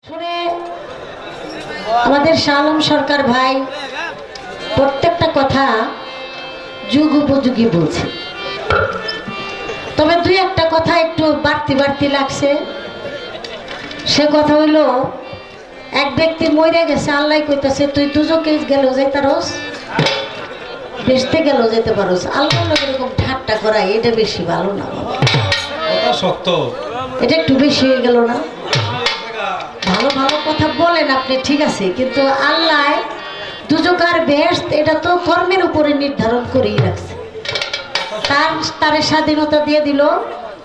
শুনে আমাদের শাহ আলম সরকার ভাই প্রত্যেকটা কথা যুগ উপযোগী বলছে, তবে দুই একটা কথা একটু বাড়তি বাড়তি লাগছে। সে কথা হইল, এক ব্যক্তি মরে গেছে, আল্লাহ কইতাছে তুই দুজকে গেল যাইতারস, বেসতে গেল যেতে পারোস। আল্লাহ এরকম ঠাট্টা করা এটা বেশি ভালো না, সত্য এটা একটু বেশি হয়ে গেল না? ভালো ভালো কথা বলেন আপনি, ঠিক আছে, কিন্তু আল্লাহ দুজক আর বেহেশত এটা তো কর্মের উপরে নির্ধারণ করেই রাখছে। তার স্বাধীনতা দিয়ে দিল,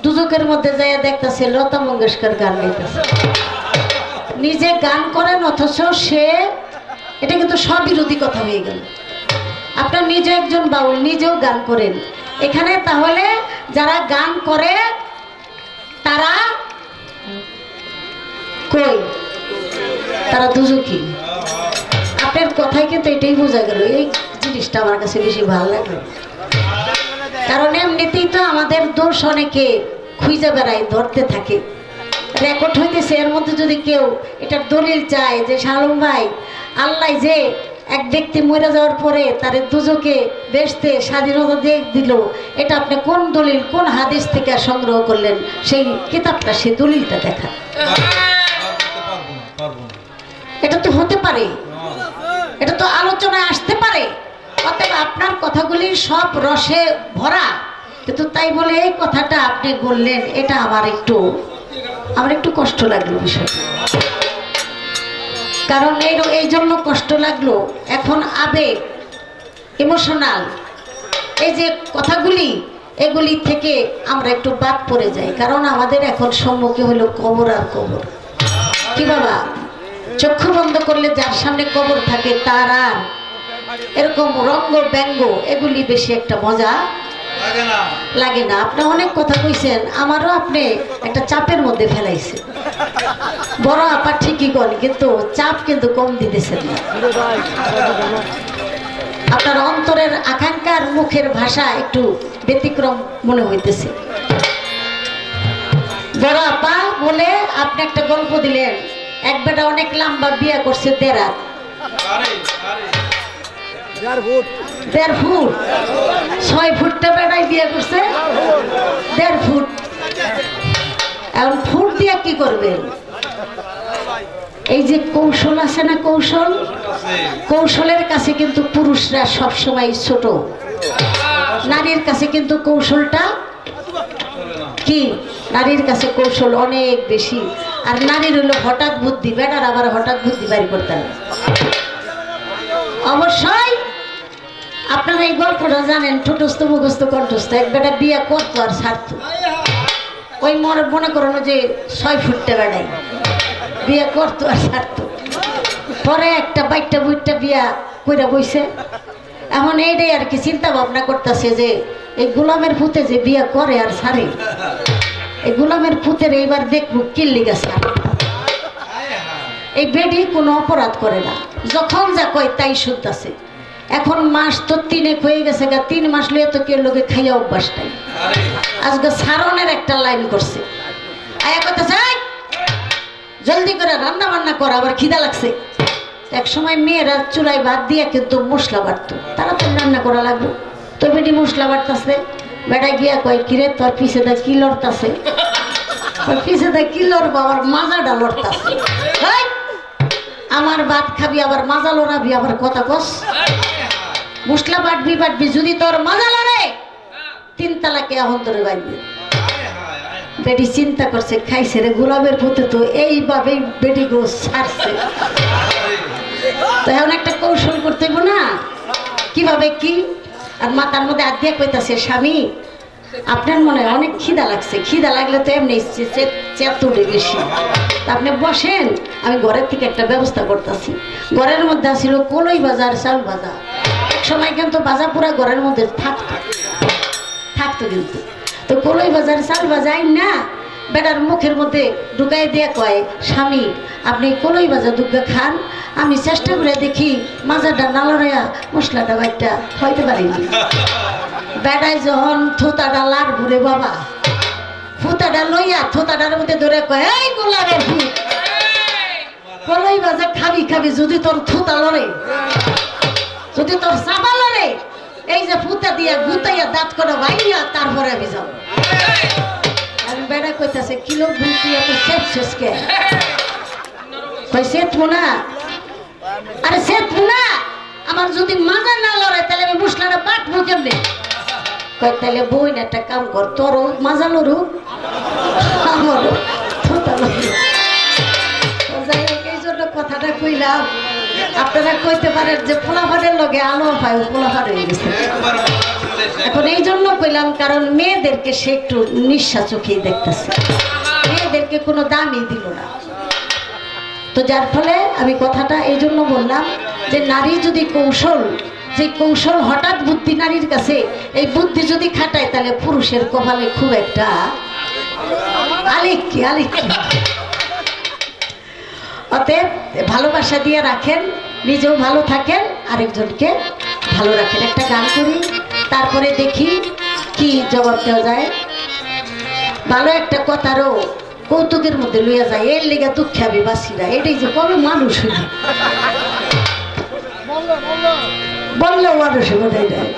দুজকের মধ্যে যাইয়া দেখতেছে লতা মঙ্গেশকর গান গাইতেছে, নিজে গান করেন অথচ সে, এটা কিন্তু স্ববিরোধী কথা হয়ে গেল। আপনার নিজে একজন বাউল, নিজেও গান করেন এখানে, তাহলে যারা গান করে তারা কই? তারা দুজকি। আপনার কথায় কিন্তু এটাই বোঝা গেল। এই জিনিসটা আমার কাছে বেশি ভালো লাগলো, কারণ এমনিতেই তো আমাদের দোষ অনেকে খুঁজে বেড়ায়, ধরতে থাকে, রেকর্ড হইতেছে। এর মধ্যে যদি কেউ এটার দলিল চায় যে শাহ আলম ভাই আল্লাহ যে এক ব্যক্তি মরে যাওয়ার পরে তার দুজকে বেসতে স্বাধীনতা দিয়ে দিল, এটা আপনি কোন দলিল, কোন হাদিস থেকে সংগ্রহ করলেন? সেই কিতাবটা, সেই দলিলটা দেখা। এটা তো হতে পারে, এটা তো আলোচনায় আসতে পারে। অতএব আপনার কথাগুলি সব রসে ভরা, কিন্তু তাই বলে এই কথাটা আপনি বললেন, এটা আমার একটু কষ্ট লাগলো বিষয়টা। কারণ এই জন্য কষ্ট লাগলো, এখন আবেগ, ইমোশনাল এই যে কথাগুলি, এগুলি থেকে আমরা একটু বাদ পড়ে যাই। কারণ আমাদের এখন সম্মুখে হলো কবর আর কবর। কি বাবা, চক্ষু বন্ধ করলে যার সামনে কবর থাকে তার আর এরকম রঙ্গ ব্যঙ্গ এগুলি বেশি একটা মজা লাগে না। আপনি অনেক কথা কইছেন, আমারও আপনি একটা চাপের মধ্যে ফেলাইছে। বড় আপা ঠিকই করেন, কিন্তু চাপ কিন্তু কম দিতেছেন না। আপনার অন্তরের আকাঙ্ক্ষার মুখের ভাষা একটু ব্যতিক্রম মনে হইতেছে। বড় আপা বলে আপনি একটা গল্প দিলেন, এক বেটা অনেক লম্বা বিয়ে করছে, 1.5 ফুট 6 ফুটটা বেড়াই বিয়ে করছে, 1.5 ফুট। এখন ফুট দিয়ে কি করবেন? এই যে কৌশল আছে না, কৌশলের কাছে কিন্তু পুরুষরা সবসময় ছোট, নারীর কাছে কিন্তু কৌশলটা কি? নারীর কাছে কৌশল অনেক বেশি। আর নারীর হলো হঠাৎ বুদ্ধি, বেটার আবার হঠাৎ বুদ্ধি বাড়ি করতে হবে। অবশ্যই আপনারা এই গল্পটা জানেন, ঠোঁটস্থ মুখস্থ কণ্ঠস্থ। এক বেটা বিয়ে করতো আর ছাড়তো, ওই মনে করানো যে 6 ফুটটা বেড়াই বিয়ে করতো আর ছাড়তো। পরে একটা বাইটটা বুইটটা বিয়া কইরা বইছে। এখন এইটাই আর কি চিন্তা ভাবনা করতেছে যে এই গোলামের ফুতে যে বিয়া করে আর ছাড়ে, এই গোলামের ফুতের এইবার দেখবো কিল্লি গেছে। এই বেডি কোনো অপরাধ করে না, যখন যা কয় তাই শুদ্ধ আছে। এখন মাস তো 3 হয়ে গেছে, 3 মাস লিয়ে তো কেউ লোকে খাইয়া অভ্যাস নাই। আজকে সারনের একটা লাইন করছে, আয়া কইতাছে জলদি করে রান্না বান্না কর, আবার খিদা লাগছে। এক সময় মেয়েরা চুলাই ভাত দিয়ে কিন্তু মশলা বাটতো, তারা তো রান্না করা লাগবে, তো বেটি মশলা বাটতেছে। বেটা গিয়া কয় কিরে তোর পিছে দা কি লড়তাছে? পিছে দা কি লড়বো? আবার মাজাটা লড়তাছে। আমার ভাত খাবি আবার মাজা লড়াবি, আবার কথা কস? মশলা বাটবি, যদি তোর মাজা লড়ে 3 তালাকে অন্তরে বাঁধবি। বেটি চিন্তা করছে, খাইছে রে গোলামের পুতে তো এইভাবেই বেটি গো ছাড়ছে। তো এখন একটা কৌশল করতে হইব না, কিভাবে কি? আর মাথার মধ্যে হাত দিয়ে কইতাছে, স্বামী আপনার মনে হয় অনেক খিদা লাগছে, খিদা লাগলে তো এমনি চেতুড়ে বেশি, আপনি বসেন, আমি ঘরের থেকে একটা ব্যবস্থা করতেছি। ঘরের মধ্যে আসিল কলই বাজার, চাল ভাজা। এক সময় কিন্তু ভাজা পুরা ঘরের মধ্যে থাকতো কিন্তু। তো কলই বাজার, চাল ভাজাই না বেটার মুখের মধ্যে ঢুকাই দিয়ে কয়, স্বামী আপনি কলই ভাজা দুগ্গা খান, আমি চেষ্টা করে দেখি মাজাটা না লড়াইয়া মশলাটা বাইটা হইতে পারি না। বেটাই যখন থোতাটা লার ঘুরে বাবা, ফুতাটা লইয়া থোতাটার মধ্যে ধরে কয়, এই গোলামের ফুট কলাই বাজে খাবি খাবি, যদি তোর থুতা লড়ে, যদি তোর চাপা লড়ে, এই যে ফুতা দিয়া গুতাইয়া দাঁত করে ভাইয়া তারপরে আমি যাব। আমি বেড়া কইতাছে কিলো বুদ্ধি এত শেষ শেষকে সেতবো না, আরে সেতবো না। আমার যদি মাজা না লড়ে তাহলে আমি মুসলাটা বাটবো কেমনে? কয় তাহলে বই না একটা কাম কর, তোরও মাজা লড়ুক আমারও থুতা লড়ুক। যাই হোক, এই জন্য কথাটা কইলাম। আপনারা কইতে পারেন যে পোলাফানের লগে আলো পায়, পোলাফান হয়ে গেছে। এখন এই জন্য কইলাম কারণ মেয়েদেরকে সে একটু নিঃশ্বাস চোখেই দেখতেছে, মেয়েদেরকে কোনো দামই দিল না। তো যার ফলে আমি কথাটা এই জন্য বললাম যে নারী যদি কৌশল, যে কৌশল হঠাৎ বুদ্ধি নারীর কাছে, এই বুদ্ধি যদি খাটায় তাহলে পুরুষের কপালে খুব একটা আলিকি আলিকি। অতএব ভালোবাসা দিয়ে রাখেন, নিজেও ভালো থাকেন, আরেকজনকে ভালো রাখেন। একটা গান করি, তারপরে দেখি কি জবাব দেওয়া যায়। ভালো একটা কথারও কৌতুকের মধ্যে লইয়া যায়, এর লেগে দুঃখাবি বাসিরা, এটাই যে কবে মানুষ হইল বললেও মানুষ বোঝাই যায়।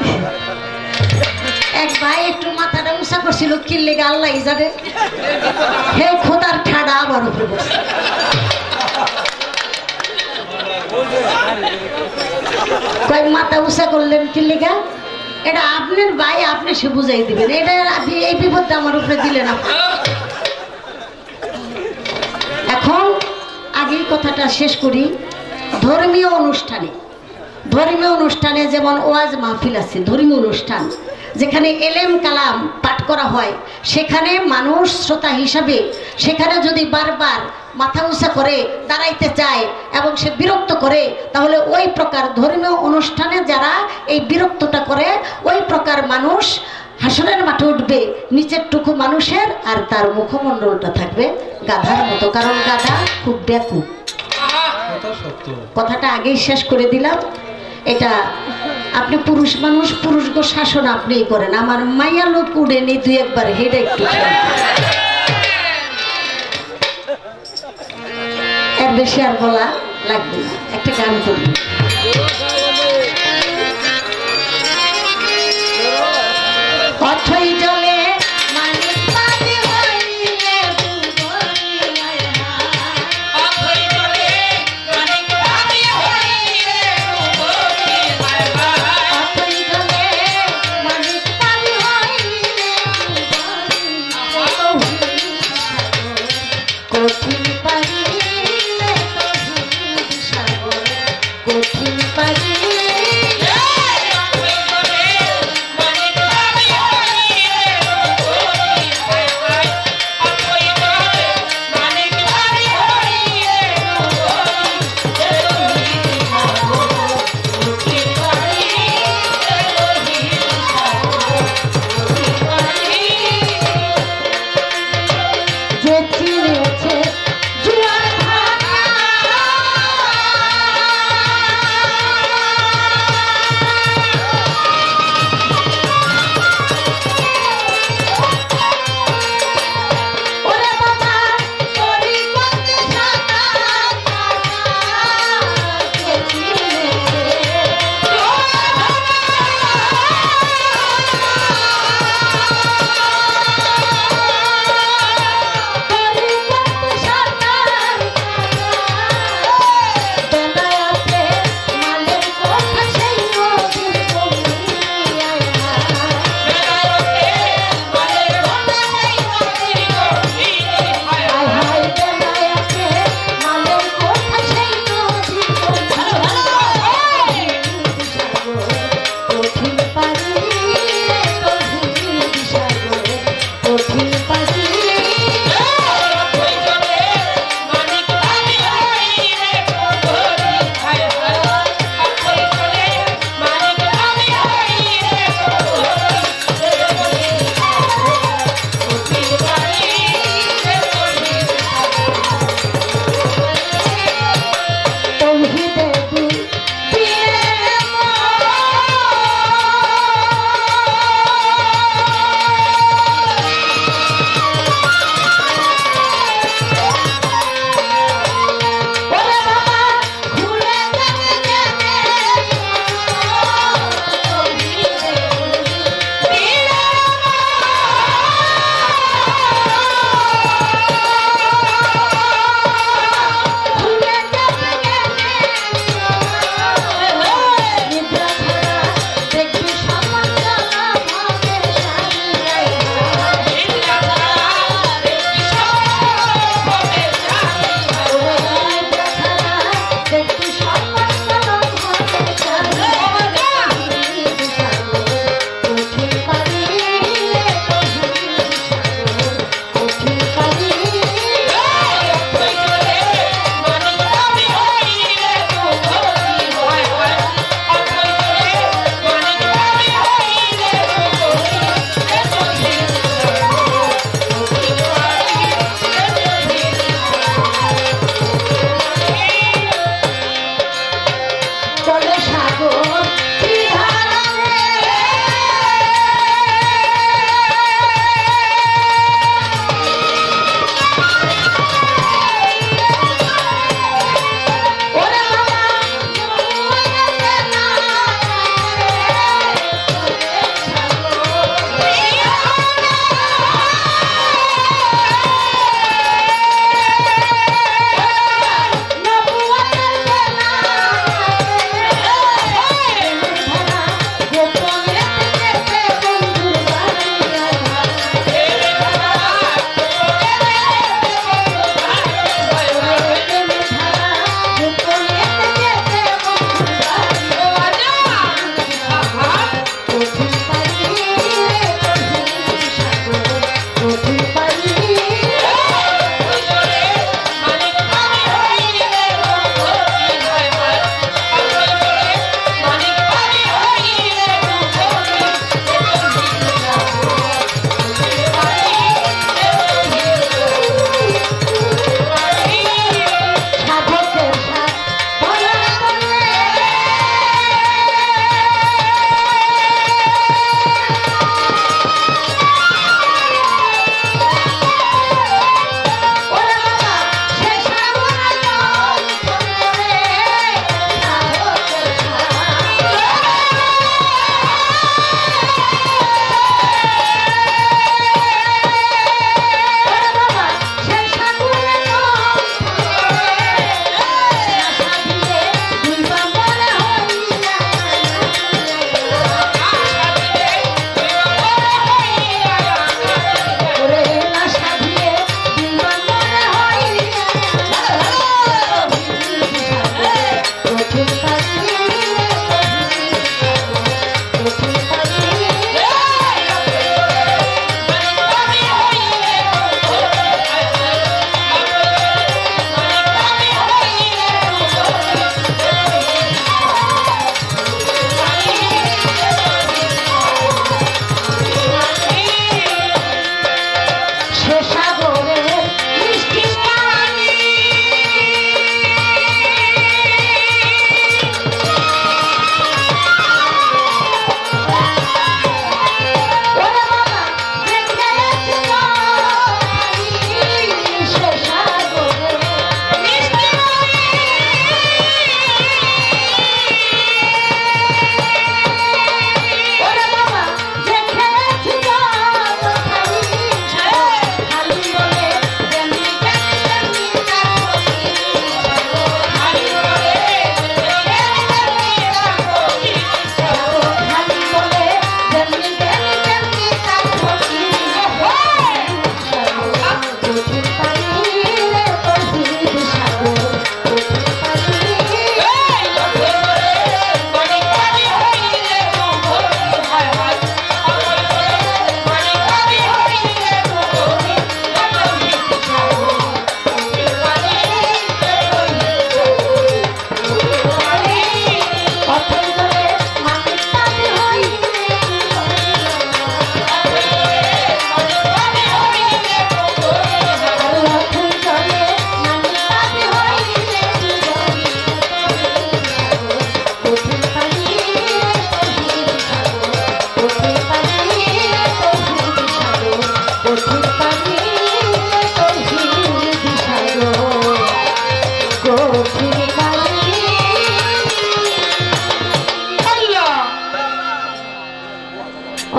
এক ভাই একটু মাথাটা উঁচা করছিল, কি লেগে আল্লাহ জানে, হে খোদার ঠাডা আমার উপরে বসে। কয়েক মাথা উঁচা করলেন কি লেগা? এটা আপনার ভাই, আপনি সে বুঝাই দিবেন, এটা এই বিপদটা আমার উপরে দিলেন আপনি। এখন আগেই কথাটা শেষ করি। ধর্মীয় অনুষ্ঠানে যেমন ওয়াজ মাহফিল আছে, ধর্মীয় অনুষ্ঠান যেখানে এলেম কালাম পাঠ করা হয়, সেখানে মানুষ শ্রোতা হিসাবে সেখানে যদি বারবার মাথা উঁচা করে দাঁড়াইতে চায় এবং সে বিরক্ত করে, তাহলে ওই প্রকার ধর্মীয় অনুষ্ঠানে যারা এই বিরক্তটা করে, ওই প্রকার মানুষ হাসরের মাঠে উঠবে নিচের টুকু মানুষের, আর তার মুখমণ্ডলটা থাকবে গাধার মতো, কারণ গাধা খুব ব্যাকুল। কথাটা আগেই শেষ করে দিলাম। এটা আপনি পুরুষ মানুষ, পুরুষ গো শাসন আপনিই করেন, আমার মাইয়া লোক উড়ে নি দুই একবার হেডে একটু এর বেশি আর বলা লাগবে না। একটা গান করি। অথই জলে মানিক পানি হইলে অথই জলে মানিক পানি হইলে অথই জলে মানিক পানি হইলে কঠিন পারিলে তো সাগর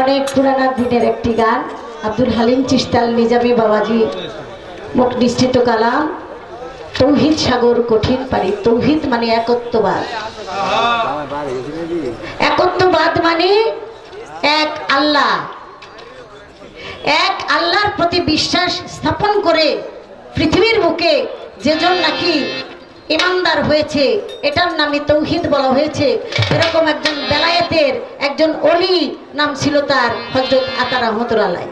অনেক পুরানা দিনের একটি গান, আব্দুল হালিম চিশতাল নিজামী বাবাজি নিশ্চিত কালাম, তৌহিদ সাগর কঠিন পারি। তৌহিদ মানে একত্ববাদ। একত্ববাদ মানে এক আল্লাহ, এক আল্লাহর প্রতি বিশ্বাস স্থাপন করে পৃথিবীর বুকে যেজন নাকি ইমানদার হয়েছে এটার নামে তৌহিদ বলা হয়েছে। এরকম একজন বেলায়েতের একজন ওলি নাম ছিল তার হযরত আতা রহমতুল্লাহ।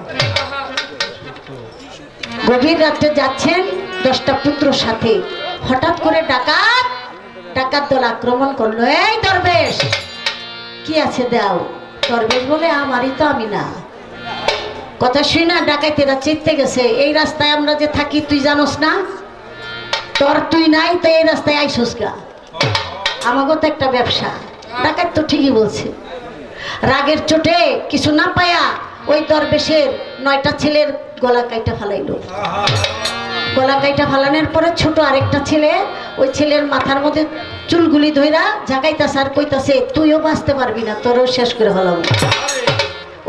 গভীর রাত্রে যাচ্ছেন 10টা পুত্রর সাথে, হঠাৎ করে ডাকাত দল আক্রমণ করলো। এই দরবেশ কি আছে দাও। দরবেশ বলে আমারই তো আমি না। কথা শুই না ডাকাইতেরা চিনতে গেছে, এই রাস্তায় আমরা যে থাকি তুই জানোস না, তোর তুই নাই তো এই রাস্তায় আইসোস গা, আমাকে তো একটা ব্যবসা। ডাকাত তো ঠিকই বলছে। রাগের চোটে কিছু না পায়া ওই দরবেশের 9টা ছেলের গলা কাইটা ফালাইলো। গলা কাইটা ফালানোর পরে ছোট আরেকটা ছেলে ওই ছেলের মাথার মধ্যে চুলগুলি ধইরা ঝাঁকাইতাছে আর কইতাছে তুইও বাঁচতে পারবি না, তোরও শেষ করে ফেলাম।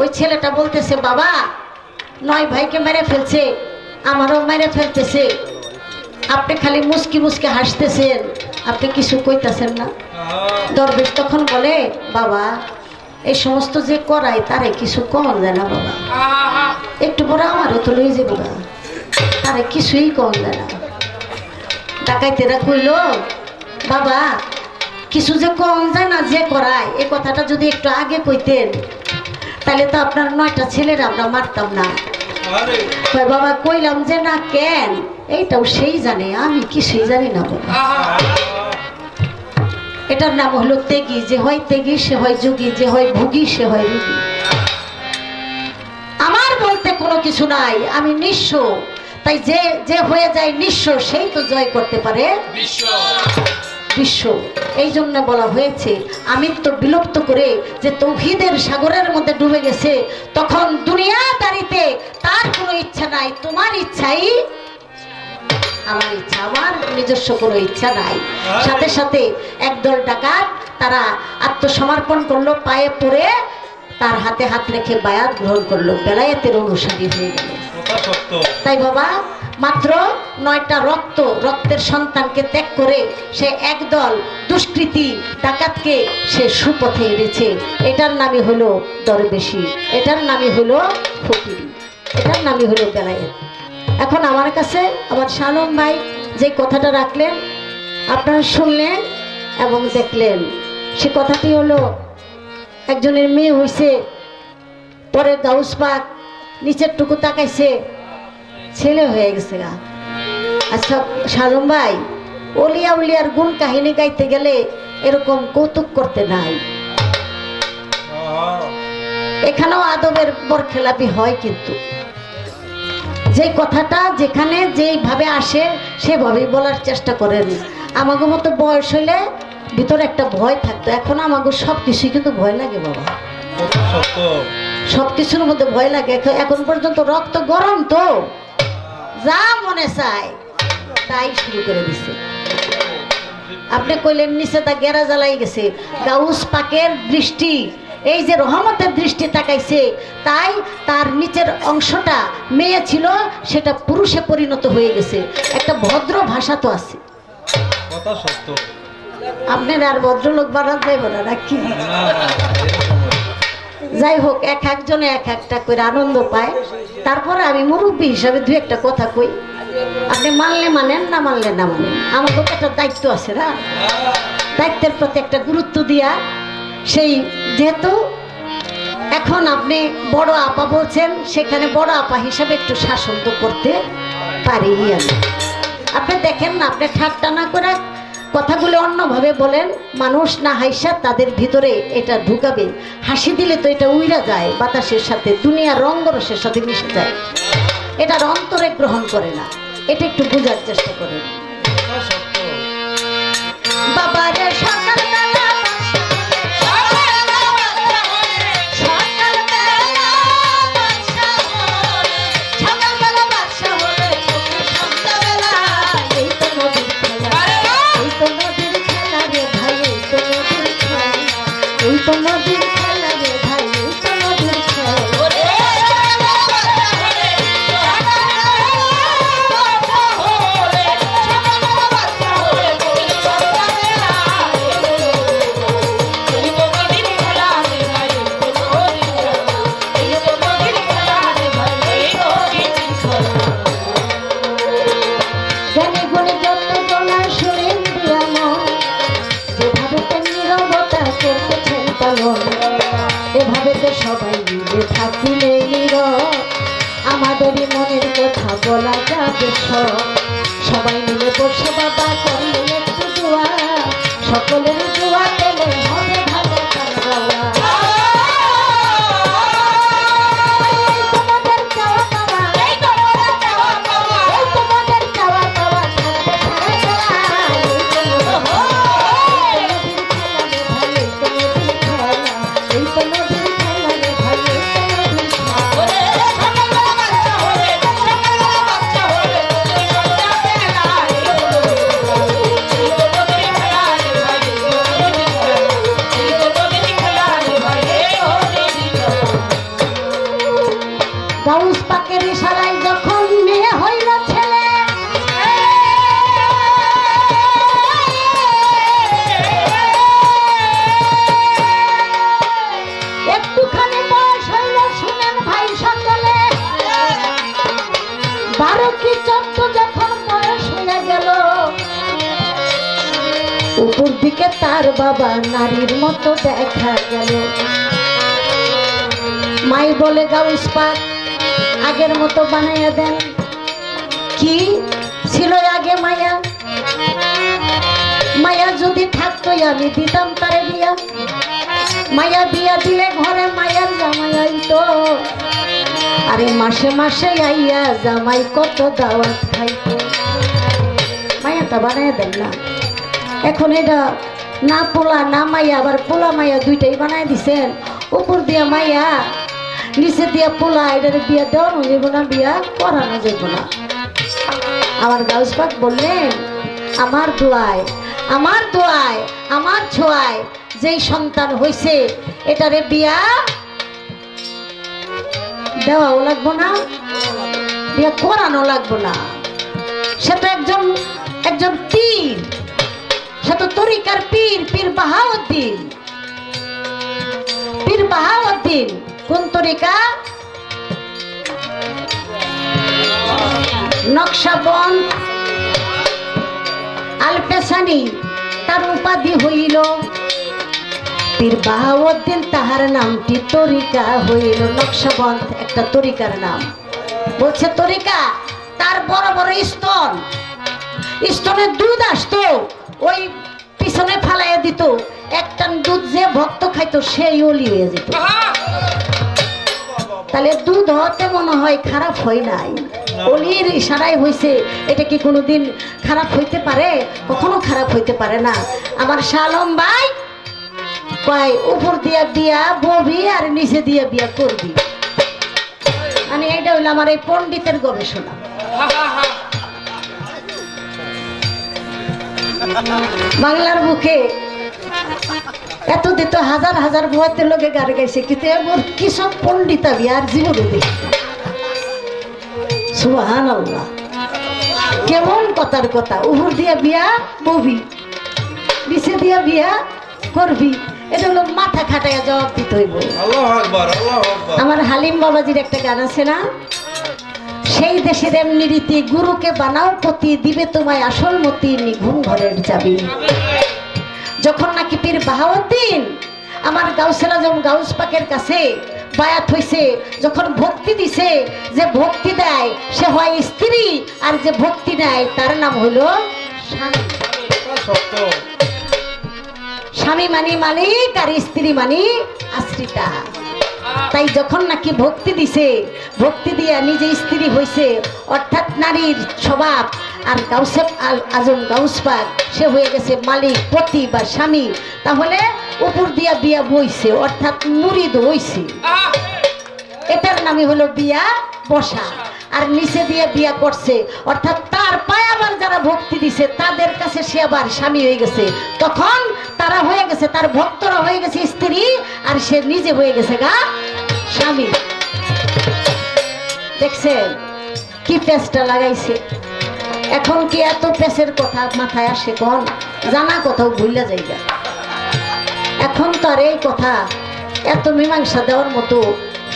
ওই ছেলেটা বলতেছে বাবা 9 ভাইকে মেরে ফেলছে, আমারও মেরে ফেলতেছে, আপনি খালি মুস্কি মুস্কি হাসতেছেন, আপনি কিছু কইতাছেন না। দরবেশ তখন বলে বাবা এই সমস্ত যে করায় তারে কিছু কম যায় না বাবা, একটু পরে আমারও তো লই যাবো না, তারে কিছুই কম যায় না। ডাকাইতেরা কইল বাবা কিছু যে কম যায় না যে করায়, এই কথাটা যদি একটু আগে কইতেন তাহলে তো আপনার 9টা ছেলের আমরা মারতাম না। বাবা কইলাম যে না কেন, এইটাও সেই জানে, আমি কিছুই জানি না বাবা। এটার নাম হলো তেগি। যে হয় তেগি সে হয় যোগী, যে হয় ভোগী সে হয় রোগী। আমার বলতে কোনো কিছু নাই, আমি নিঃস্ব। তাই যে হয়ে যায় নিঃস্ব সেই তো জয় করতে পারে বিশ্ব। এই জন্য বলা হয়েছে আমিত্ব বিলুপ্ত করে যে তৌহিদের সাগরের মধ্যে ডুবে গেছে, তখন দুনিয়াদারিতে তার কোনো ইচ্ছা নাই, তোমার ইচ্ছাই আমার ইচ্ছা, আমার নিজস্ব কোনো ইচ্ছা নাই। সাথে সাথে একদল ডাকাত তারা আত্মসমর্পণ করলো, পায়ে পড়ে তার হাতে হাত রেখে বায়াত গ্রহণ করলো, বেলায়েতের অনুসারী হয়ে গেল। তাই বাবা মাত্র 9টা রক্তের সন্তানকে ত্যাগ করে সে একদল দুষ্কৃতী ডাকাতকে সে সুপথে এনেছে। এটার নামই হলো দরবেশি, এটার নামই হলো ফকিরি, এটার নামই হলো বেলায়েত। এখন আমার কাছে আমার শালম ভাই যে কথাটা রাখলেন আপনারা শুনলেন এবং দেখলেন, সে কথাটি হলো একজনের মেয়ে হয়েছে, পরে গাউস পাক নিচের টুকু তাকাইছে, ছেলে হয়ে গেছে গা। আচ্ছা শালম ভাই ওলিয়া উলিয়ার গুণ কাহিনী গাইতে গেলে এরকম কৌতুক করতে নাই, এখানেও আদবের বরখেলাপি হয়, কিন্তু যে কথাটা যেখানে যেভাবে আসে সেভাবেই বলার চেষ্টা করেন। আমাকে মতো বয়স হইলে ভিতরে একটা ভয় থাকতো, এখন আমাকে সবকিছুই কিন্তু ভয় লাগে বাবা, সবকিছুর মধ্যে ভয় লাগে। এখন পর্যন্ত রক্ত গরম তো যা মনে চায় তাই শুরু করে দিছে। আপনি কইলেন নিচে তা গেরা জ্বালাই গেছে, গাউস পাকের দৃষ্টি এই যে রহমতের দৃষ্টি তাকাইছে, তাই তার নিচের অংশটা মেয়ে ছিল সেটা পুরুষে পরিণত হয়ে গেছে। একটা ভদ্র ভাষা তো আছে, আপনার আর ভদ্রলোক বানাতে যাইব না নাকি? যাই হোক এক একজনে এক একটা করে আনন্দ পায়। তারপরে আমি মুরব্বী হিসাবে 2-1টা কথা কই, আপনি মানলে মানেন, না মানলে না মানেন, আমাকে একটা দায়িত্ব আছে না, দায়িত্বের প্রতি একটা গুরুত্ব দিয়া সেই যেহেতু এখন আপনি বড় আপা বলছেন, সেখানে বড় আপা হিসাবে একটু শাসন তো করতে পারি আমি। আপনি দেখেন না, আপনি ঠাট্টা না করে কথাগুলো অন্যভাবে বলেন, মানুষ না হাসা তাদের ভিতরে এটা ঢুকাবে। হাসি দিলে তো এটা উইরা যায় বাতাসের সাথে, দুনিয়ার রঙ্গরসের সাথে মিশে যায়, এটার অন্তরে গ্রহণ করে না। এটা একটু বোঝার চেষ্টা করেন। বাবারে সকালবেলা নদীর খেলা রে ভাই, নদীর খেলা ভাবে তো সবাই মিলে থাকিলে নীরব আমাদেরই মনের কথা বলা যাবে সবাই মিলে বসে বাবা করলে একটু দোয়া সকলের দোয়া পেলে হবে ভালো খাওয়া গাউস পাকের ইশারায় যখন মেয়ে হইল ছেলে একটুখানি বয়স হইল শুনেন ভাই সকলে 12 কি 14 যখন বয়স হয়ে গেল উপর দিকে তার বাবা নারীর মতো দেখা গেল মাই বলে গাউস পাক আগের মতো বানাইয়া দেন কি ছিল আগে মায়া মায়া যদি থাকতো আমি দিতাম তারে বিয়া মায়া দিয়া দিলে ঘরে মায়ার জামাই আইতো আরে মাসে মাসে আইয়া জামাই কত দাওয়াত খাইতো মায়াটা বানাইয়া দেন না এখন এটা না পোলা না মায়া আবার পোলা মায়া দুইটাই বানাই দিছেন উপর দিয়া মায়া নিচে দিয়া পোলা এটার বিয়া দেওয়ানো যাবো না বিয়া করানো যাবো না আমার গাউস পাক বললেন আমার দোয়ায় আমার ছোঁয়ায় যেই সন্তান হয়েছে এটারে বিয়া দেওয়াও লাগবো না বিয়া করানো লাগবো না সে তো একজন পীর সে তো তরিকার পীর বাহাউদ্দিন কোন তরিকা নকশবন্দ আল পেশানি তার উপাধি হইল পীর বাহাউদ্দিন তাহার নামটি তরিকা হইল নকশবন্দ একটা তরিকার নাম বলছে তরিকা তার বড় বড় স্তনের দুধ আসতো ওই পিছনে ফালাইয়া দিত একটা দুধ যে ভক্ত খাইতো সেই ওলি হয়ে যেত তাহলে দুধ হতে মনে হয় খারাপ হয় নাই অলির ইশারায় হয়েছে এটা কি কোনোদিন খারাপ হইতে পারে কখনো খারাপ হইতে পারে না আমার শালম ভাই কয় উপর দিয়া বিয়া ববি আর নিচে দিয়া বিয়া করবি মানে এইটা হইলো আমার এই পণ্ডিতের গবেষণা বাংলার বুকে এত দিত হাজার হাজার ভুয়াতে লোকে গান গাইছে কিন্তু এমন কি সব পণ্ডিতা বিয়ার জীবনে দেখি সুবহানাল্লাহ কেমন কথার কথা উপর দিয়া বিয়া ববি নিচে দিয়া বিয়া করবি এটা হলো মাথা খাটাইয়া জবাব দিতে হইব আল্লাহু আকবার আল্লাহু আকবার আমার হালিম বাবাজির একটা গান আছে না সেই দেশের এমনি রীতি গুরুকে বানাও পতি দিবে তোমায় আসল মতি নিঘুম ঘরের চাবি যখন নাকি পীর বাহাউদ্দিন আমার গাউসুল আজম গাউস পাকের কাছে বায়াত হইছে যখন ভক্তি দিছে যে ভক্তি দেয় সে হয় স্ত্রী আর যে ভক্তি নেয় তার নাম হলো স্বামী মানি মালিক আর স্ত্রী মানি আশ্রিতা তাই যখন নাকি ভক্তি দিছে ভক্তি দিয়া নিজে স্ত্রী হইছে অর্থাৎ নারীর স্বভাব আর গাউসে আজম গাউস পাক সে হয়ে গেছে মালিক পতি বা স্বামী তাহলে উপর দিয়া বিয়া বইছে অর্থাৎ মুরিদ হইছে এটার নামই হলো বিয়া বসা আর নিচে দিয়ে বিয়া করছে অর্থাৎ তার পায়ে আবার যারা ভক্তি দিছে তাদের কাছে সে আবার স্বামী হয়ে গেছে তখন তারা হয়ে গেছে তার ভক্তরা হয়ে গেছে স্ত্রী আর সে নিজে হয়ে গেছে গা স্বামী দেখছেন কি পেঁচটা লাগাইছে এখন কি এত পেঁচের কথা মাথায় আসে কোন জানা কোথাও ভুলে যাইবা এখন তো আর এই কথা এত মীমাংসা দেওয়ার মতো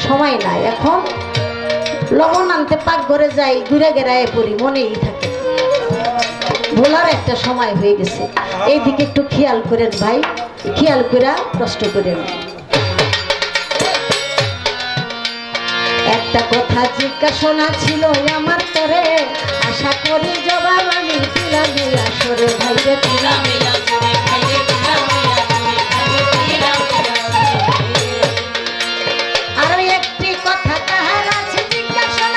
সময় নাই এখন লবণ আনতে পাক ঘরে যাই ঘুরে গেরায় পড়ি মনেই থাকে ভোলার একটা সময় হয়ে গেছে এইদিকে একটু খেয়াল করেন ভাই খেয়াল করে কষ্ট করেন একটা কথা জিজ্ঞাসা ছিল আমার তরে, আশা করি জবাব আমি দিলাম আসরে ভাইরে দিলাম। আরো একটি কথা তাহার আছে জিজ্ঞাসা,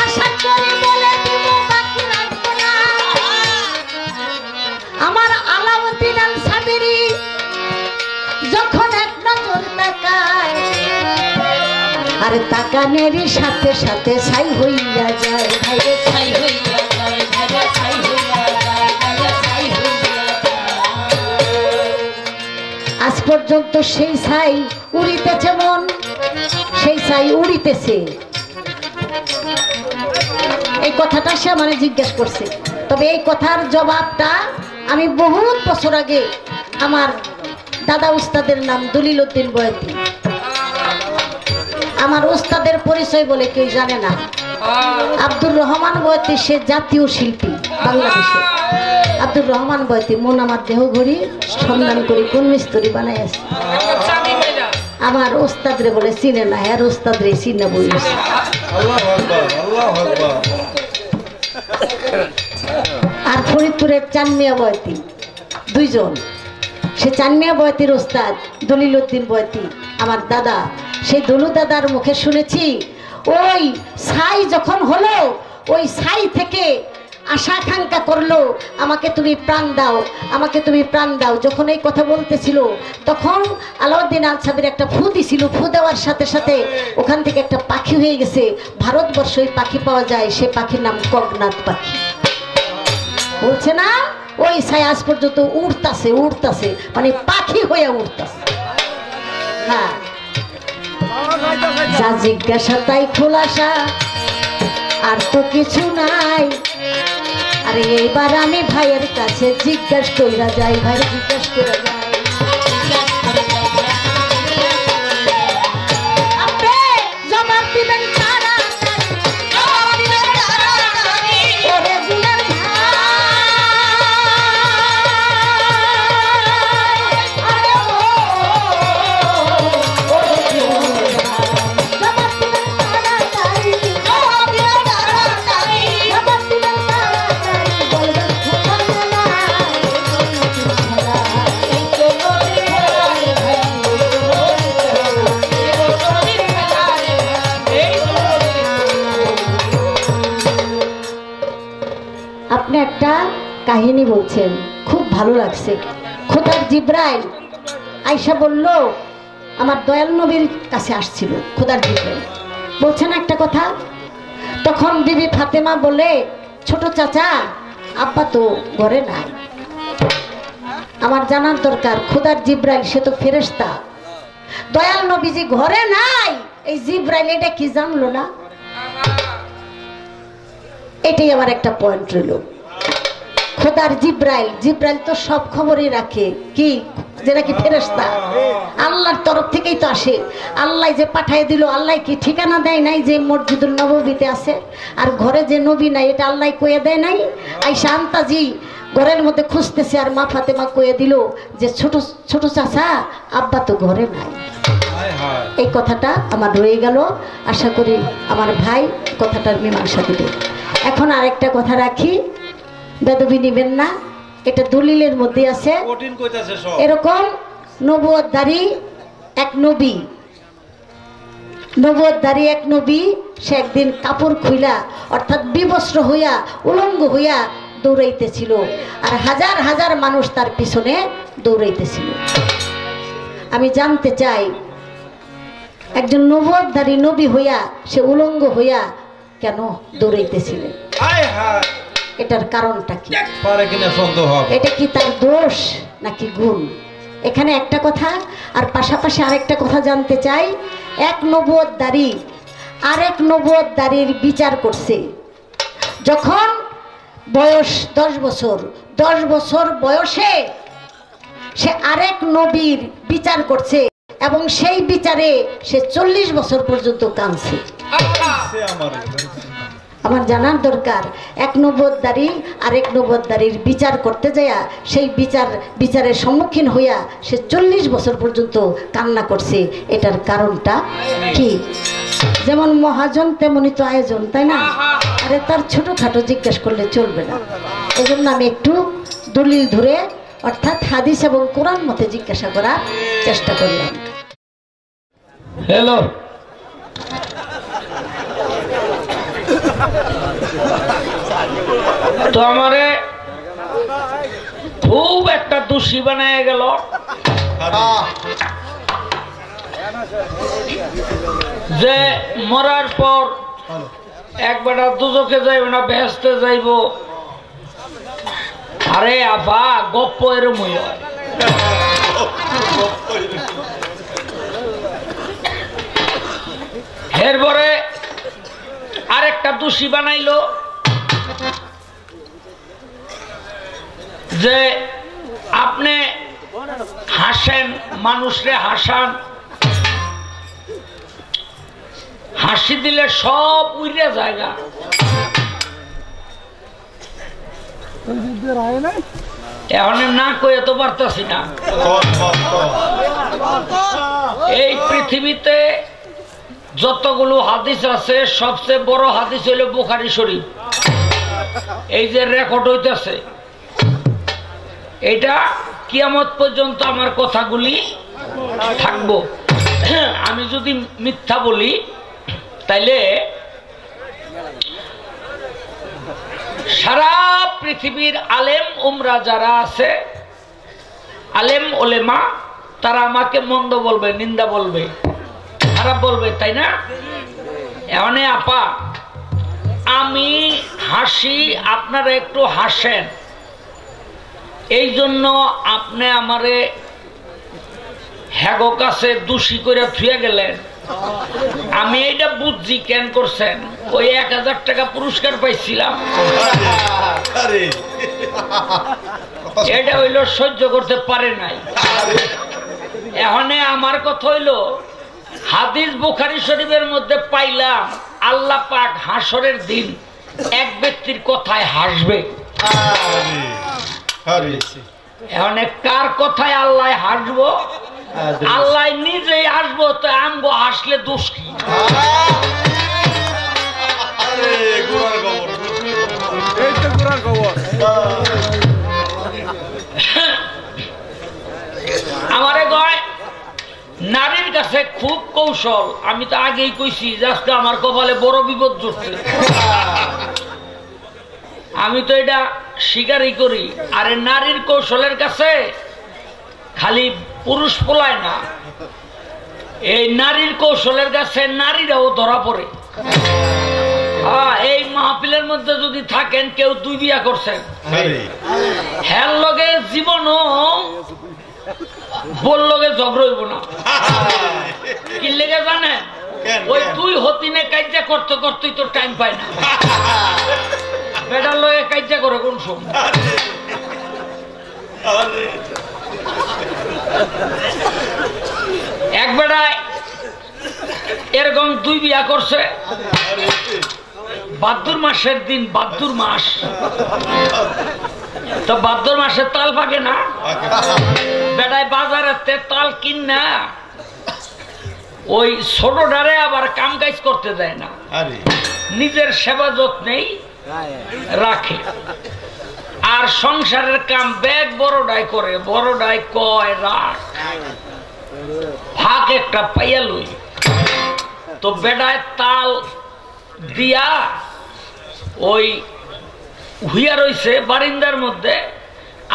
আশা করি বলে দিব বাকি রাখবো না। আমার আলাউদ্দিন আল সাবিরি যখন এক নজর তাকায়, আর তাকানেরই সাথে সাথে ছাই হইয়া যায়, ভাইরে ছাই হইয়া যায়, ভাইরে ছাই হইয়া যায়, ভাইরে ছাই হইয়া যায়। আজ পর্যন্ত সেই ছাই উড়িতেছে মন, সেই ছাই উড়িতেছে। এই কথাটা সে মানে জিজ্ঞেস করছে, তবে এই কথার জবাবটা আমি বহুত বছর আগে আমার দাদা উস্তাদের নাম দলিল উদ্দিন বয়াতি, আমার উস্তাদের পরিচয় বলে কেউ জানে না। আব্দুর রহমান বয়াতি সে জাতীয় শিল্পী বাংলাদেশে। আব্দুর রহমান বয়াতি মন আমার দেহ ঘড়ি সন্ধান করি কোন মিস্ত্রি বানাই আছে। আমার ওস্তাদরে বলে চিনে না, আর ওস্তাদরে চিনে বলিস। আর ফরিদপুরের চানমিয়া বয়াতি দুইজন, সে চানমিয়া বয়াতির ওস্তাদ দলিল উদ্দিন বয়াতি আমার দাদা। সেই দলু দাদার মুখে শুনেছি ওই ছাই যখন হলো, ওই ছাই থেকে আশা আকাঙ্ক্ষা করলো আমাকে তুমি প্রাণ দাও, আমাকে তুমি প্রাণ দাও। যখন এই কথা বলতেছিল তখন আলাউদ্দিন আল সাবির একটা ফু দিছিল, ফু দেওয়ার সাথে সাথে ওখান থেকে একটা পাখি হয়ে গেছে। ভারতবর্ষে ওই পাখি পাওয়া যায়, সে পাখির নাম কগনাথ পাখি। বলছে না ওই ছাই আজ পর্যন্ত উড়তাছে উড়তাছে, মানে পাখি হয়ে উড়তাছে। হ্যাঁ, যা জিজ্ঞাসা তাই খোলাসা, আর তো কিছু নাই। আরে এইবার আমি ভাইয়ের কাছে জিজ্ঞাসা কইরা যাই, ভাই জিজ্ঞাসা কইরা যাই, আপনি জবাব দিবেন কারা? ওরে গুণের আপনি একটা কাহিনী বলছেন, খুব ভালো লাগছে। খোদার জিব্রাইল আয়েশা বলল আমার দয়াল নবীর কাছে আসছিল খোদার জিব্রাইল, বলছেন একটা কথা। তখন বিবি ফাতেমা বলে ছোট চাচা আব্বা তো ঘরে নাই। আমার জানার দরকার খোদার জিব্রাইল সে তো ফেরেশতা, দয়াল নবীজি ঘরে নাই, এই জিব্রাইল এটা কি জানলো না? এটাই আমার একটা পয়েন্ট রইল। খোদার জিব্রাইল, জিব্রাইল তো সব খবরই রাখে, কি যেটা কি ফেরেশতা আল্লাহর তরফ থেকেই তো আসে। আল্লাহ যে পাঠায় দিল, আল্লাহ কি ঠিকানা দেয় নাই যে মসজিদুল নববীতে আছে, আর ঘরে যে নবী নাই এটা আল্লাহ কয়ে দেয় নাই? আইসা আন্তাজি ঘরের মধ্যে খুঁজতেছে, আর মা ফাতেমা কয়ে দিল যে ছোট ছোট চাচা আব্বা তো ঘরে নাই। এই কথাটা আমার রয়ে গেল, আশা করি আমার ভাই কথাটার মীমাংসা দিবে। এখন আরেকটা কথা রাখি, বেদবি নিবেন না, এটা দলিলের মধ্যে আছে। এরকম নবুয়তধারী এক নবী, নবুয়তধারী এক নবী, সে একদিন কাপড় খুইলা অর্থাৎ বিবস্ত্র হইয়া উলঙ্গ হইয়া দৌড়াইতেছিল, আর হাজার হাজার মানুষ তার পিছনে দৌড়াইতেছিল। আমি জানতে চাই একজন নবুয়তধারী নবী হইয়া সে উলঙ্গ হইয়া কেন দৌড়াইতেছিলেন? এটার কারণটা কি? এটা কি তার দোষ নাকি গুণ? এখানে একটা কথা, আর পাশাপাশি আরেকটা কথা জানতে চাই। এক নবুয়তধারী আরেক নবুয়তধারীর বিচার করছে। যখন বয়স 10 বছর, 10 বছর বয়সে সে আরেক নবীর বিচার করছে, এবং সেই বিচারে সে 40 বছর পর্যন্ত কাঁদছে। আমার জানার দরকার, এক নবুয়তধারী আরেক নবুয়তধারীর বিচার করতে যায়া সেই বিচারের সম্মুখীন হইয়া সে 40 বছর পর্যন্ত কান্না করছে। এটার কারণটা কি? যেমন মহাজন তেমনি তো আয়োজন, তাই না? আরে তার ছোটখাটো জিজ্ঞেস করলে চলবে না। এই জন্য আমি একটু দলিল ধরে অর্থাৎ হাদিস এবং কোরআন মতে জিজ্ঞাসা করার চেষ্টা করলাম। হ্যালো, তো আমারে খুব একটা দোষী বানায় গেল। যে মরার পর একবার দুজকে যাইব না বেহেশতে যাইব। আরে আবা গপ্প এরম হয়। এরপরে আরেকটা দোষী বানাইলো যে আপনি হাসেন, মানুষরে হাসান, হাসি দিলে সব উড়ে জায়গা। এখন না কয়ে তো পারতাছি না। এই পৃথিবীতে যতগুলো হাদিস আছে সবচেয়ে বড় হাদিস হইল বুখারী শরীফ। এই যে রেকর্ড হইতেছে, এটা কিয়ামত পর্যন্ত আমার কথাগুলি থাকবো। আমি যদি মিথ্যা বলি তাইলে সারা পৃথিবীর আলেম উমরা যারা আছে, আলেম ওলেমা, তারা আমাকে মন্দ বলবে, নিন্দা বলবে, খারাপ বলবে, তাই না? এমন আপা আমি হাসি, আপনারা একটু হাসেন, এই জন্য আপনি আমারে হ্যাগো কাছে দোষী করে থুয়ে গেলেন। আমি এইটা বুঝছি কেন করছেন। ওই 1000 টাকা পুরস্কার পাইছিলাম, এটা হইল সহ্য করতে পারে নাই। এখন আমার কথা হইল হাদিস বুখারী শরীফের মধ্যে পাইলাম আল্লাহ পাক হাসরের দিন এক ব্যক্তির কথায় হাসবে। এখন কার কথায় আল্লাহ হাসবো? আল্লাহ নিজেই হাসবো, তো আমগো হাসলে দোষ কি? আমারে কয় নারীর কাছে খুব কৌশল। আমি তো আগেই কইছি যে আজকে আমার কপালে বড় বিপদ জুটছে। আমি তো এটা স্বীকারই করি। আরে নারীর কৌশলের কাছে খালি পুরুষ পোলায় না, এই নারীর কৌশলের কাছে নারীরাও ধরা পড়ে। এই মাহফিলের মধ্যে যদি থাকেন কেউ 2 বিয়া করছেন, হ্যার লগে জীবনও বল লগে ঝগড়া হইব না। কি লেগে জানেন? ওই 2 হতিনে কাজা করতে করতেই তো টাইম পায় না। বেটার লগে কাজা করে কোন সময়? এক বেটায় এরকম 2 বিয়া করছে। ভাদ্র মাসের দিন, ভাদ্র মাস তো ভাদ্র মাসে তাল পাকে না। বেটায় বাজারের তাল কিনা ওই ছোটটারে আবার কাম কাজ করতে দেয় না, নিজের সেবা যত্নেই রাখে। আর সংসারের কাম ব্যাগ বড়ডাই করে। বড়ডাই কয় রাখ, ফাঁক একটা পাইয়া লই। তো বেটায় তাল দিয়া ওই হুইয়া রইছে বারিন্দার মধ্যে,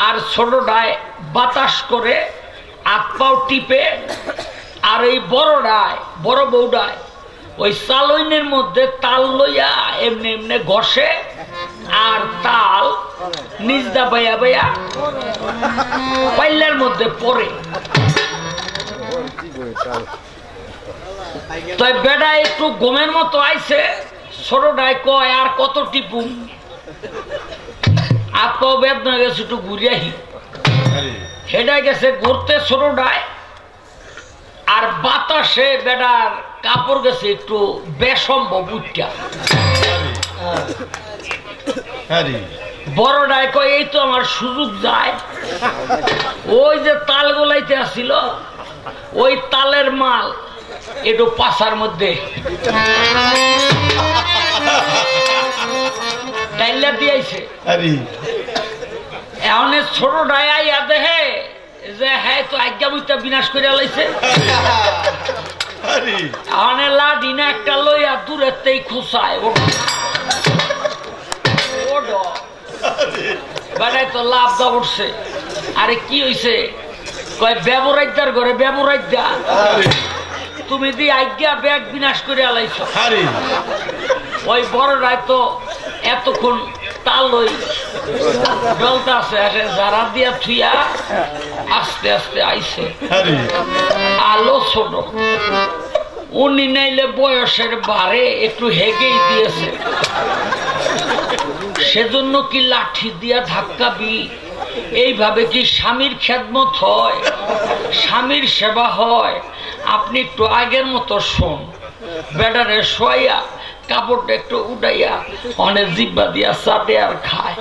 আর ছোটডায় বাতাস করে হাত পাও টিপে, আর এই বড়ডায়, বড় বউডায় ওই চালইনের মধ্যে তাল লইয়া এমনি এমনি ঘষে, আর তাল নিজদা বাইয়া বাইয়া পাইলার মধ্যে পড়ে। তো বেটা একটু গমের মতো আইছে। ছোটটাই কয় আর কত টিপুম, আর তো বেদনা গেছে, একটু ঘুরিয়াহি। সেটাই গেছে ঘুরতে ছোটটায়, আর বাতাসে বেটার কাপড় গেছে একটু বেসম্ভব উঠটা। বড়টায় কয় এই তো আমার সুযোগ যায়। ওই যে তাল গোলাইতে আসছিল, ওই তালের মাল একটু পাশার মধ্যে ডাইলা দিয়েছে। এখন ছোট ডাইয়া দেহে যে হ্যাঁ তো আজ্ঞা বুঝতে বিনাশ করে লাইছে। এখন লাঠি না একটা লইয়া দূরের তেই খুশায় বেড়ায় তো লাভ দা উঠছে। আরে কি হইছে কয় ব্যবরাইদার ঘরে ব্যবরাইদা তুমি দি আজ্ঞা ব্যাগ বিনাশ করে আলাইছ। ওই বড়রাই তো এতক্ষণ তাল লই জলতা আছে যারা দিয়া থুইয়া আস্তে আস্তে আইছে। আলো ছোট উনি নাইলে বয়সের বারে একটু হেগেই দিয়েছে, সেজন্য কি লাঠি দিয়া ধাক্কাবি? এইভাবে কি স্বামীর খেদমত হয়, স্বামীর সেবা হয়? আপনি একটু আগের মতো শোন, বেডারে শোয়া কাপড়টা একটু উঠাইয়া অনেক জিব্বা দিয়া চাটে আর খায়।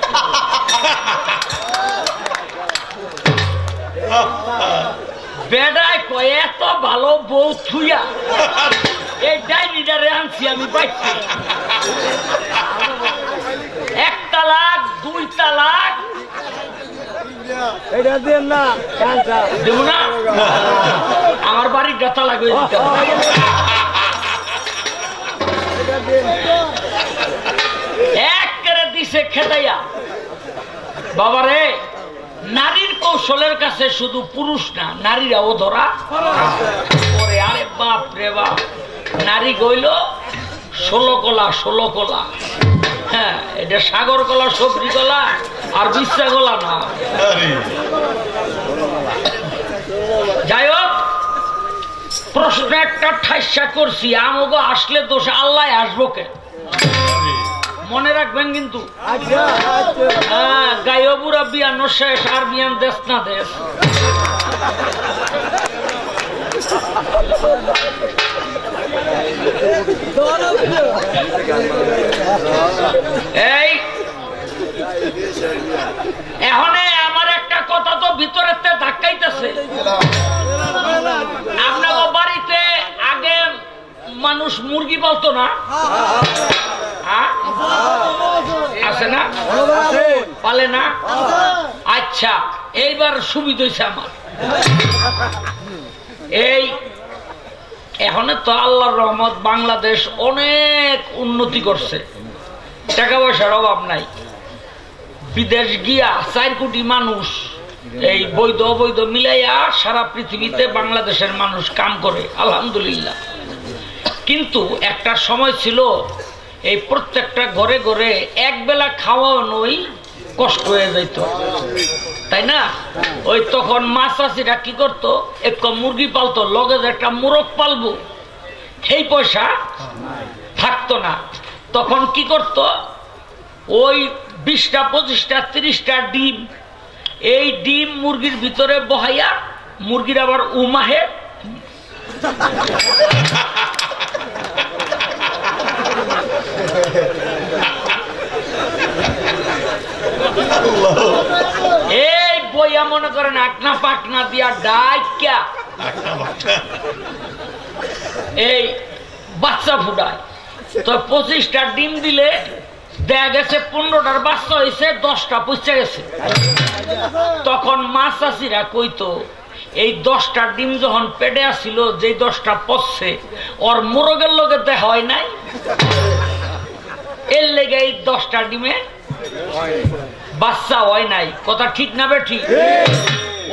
বেডায় কয় এত ভালো বউ থুইয়া এই ডাইনিটারে আনছি আমি পাইছি। 1 তালাক 2 তালাক দেব না, আমার বাড়ির গাতা লাগবে। এক করে দিছে খেদাইয়া। বাবারে নারীর কৌশলের কাছে শুধু পুরুষ না, নারীরাও ধরা পরে। আরে বাপ রে বাপ, নারী গইল 16 কলা 16 কলা। হ্যাঁ, এটা সাগর কলা, সবজি কলা আর বিশ্বা কলা না। যাই হোক, প্রশ্ন একটা ঠাইসা করছি, আমগো আসলে দোষ আল্লাহ আসবো কে? মনে রাখবেন কিন্তু। হ্যাঁ, গায়ে বুড়া বিয়ানো শেষ, আর বিয়ান দেশ না দেশ। এই এখন আমার একটা কথা তো ভিতরের ধাক্কাইতেছে। আপনার বাড়িতে আগে মানুষ মুরগি পালতো না? আছে না? পালে না? আচ্ছা, এইবার সুবিধা হয়েছে আমার। এই এখন তো আল্লাহর রহমত, বাংলাদেশ অনেক উন্নতি করছে, টাকা পয়সার অভাব নাই। বিদেশ গিয়া 4 কোটি মানুষ এই বৈধ অবৈধ মিলাইয়া সারা পৃথিবীতে বাংলাদেশের মানুষ কাম করে, আলহামদুলিল্লাহ। কিন্তু একটা সময় ছিল এই প্রত্যেকটা ঘরে ঘরে একবেলা খাওয়ানোই কষ্ট হয়ে যাইত, তাই না? ওই তখন মাছ চাষিরা কি করতো, একটা মুরগি পালতো, লগে যে একটা মোরগ পালবো সেই পয়সা থাকতো না। তখন কি করতো, ওই 20টা 25টা 30টা ডিম, এই ডিম মুরগির ভিতরে বহাইয়া মুরগির আবার উমাহে এই বইয়া মনে করেন আকনা পাকনা দিয়া ডাইকা এই বাচ্চা ফুটায়। তো 25টা ডিম দিলে দেখা গেছে 15টার বাচ্চা হয়েছে, 10টা পচে গেছে। তখন মাছ চাষিরা কইতো, এই 10টা ডিম যখন পেটে আসছিল, যে 10টা পচছে ওর মোরগের লোকে দেখা হয় নাই, এর লেগে এই 10টা ডিমে বাচ্চা হয় নাই। কথা ঠিক না বে ঠিক?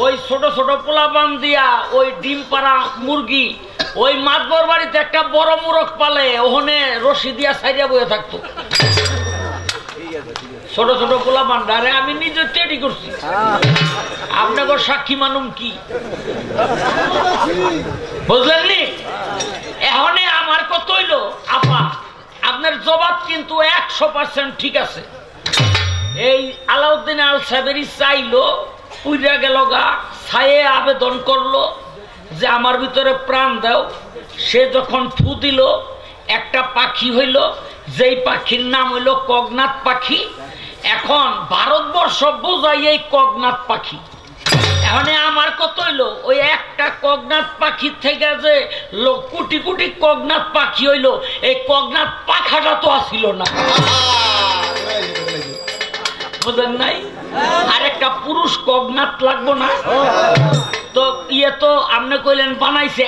ওই ছোট ছোট পোলাপান দিয়া ওই ডিম পাড়া মুরগি, ওই মাতবর বাড়িতে একটা বড় মোরগ পালে, ওখানে রশি দিয়া সাইডা বয়ে থাকতো ছোট ছোট পোলাপান। আরে আমি নিজে তৈরি করছি, আপনাকে সাক্ষী মানুম কি, বুঝলেন নি? এখন আমার কত হইল আপা, আপনার জবাব কিন্তু 100% ঠিক আছে। এই আলাউদ্দিন আল সাবেরি চাইলো, পুইরা গেল গা, ছায়ে আবেদন করলো যে আমার ভিতরে প্রাণ দাও। সে যখন ফু দিল, একটা পাখি হইল, যেই পাখির নাম হইল কগনাথ পাখি। এখন ভারতবর্ষ বোঝাই এই কগনাথ পাখি। এখন আমার কত হইলো ওই একটা কগনাথ পাখির থেকে যে কোটি কোটি কগনাথ পাখি হইলো এই কগনাথ পাখাটা তো আসিল না, বুঝলেন নাই? আর একটা পুরুষ কগনাথ লাগবো না তো ইয়ে তো আপনি কইলেন বানাইছে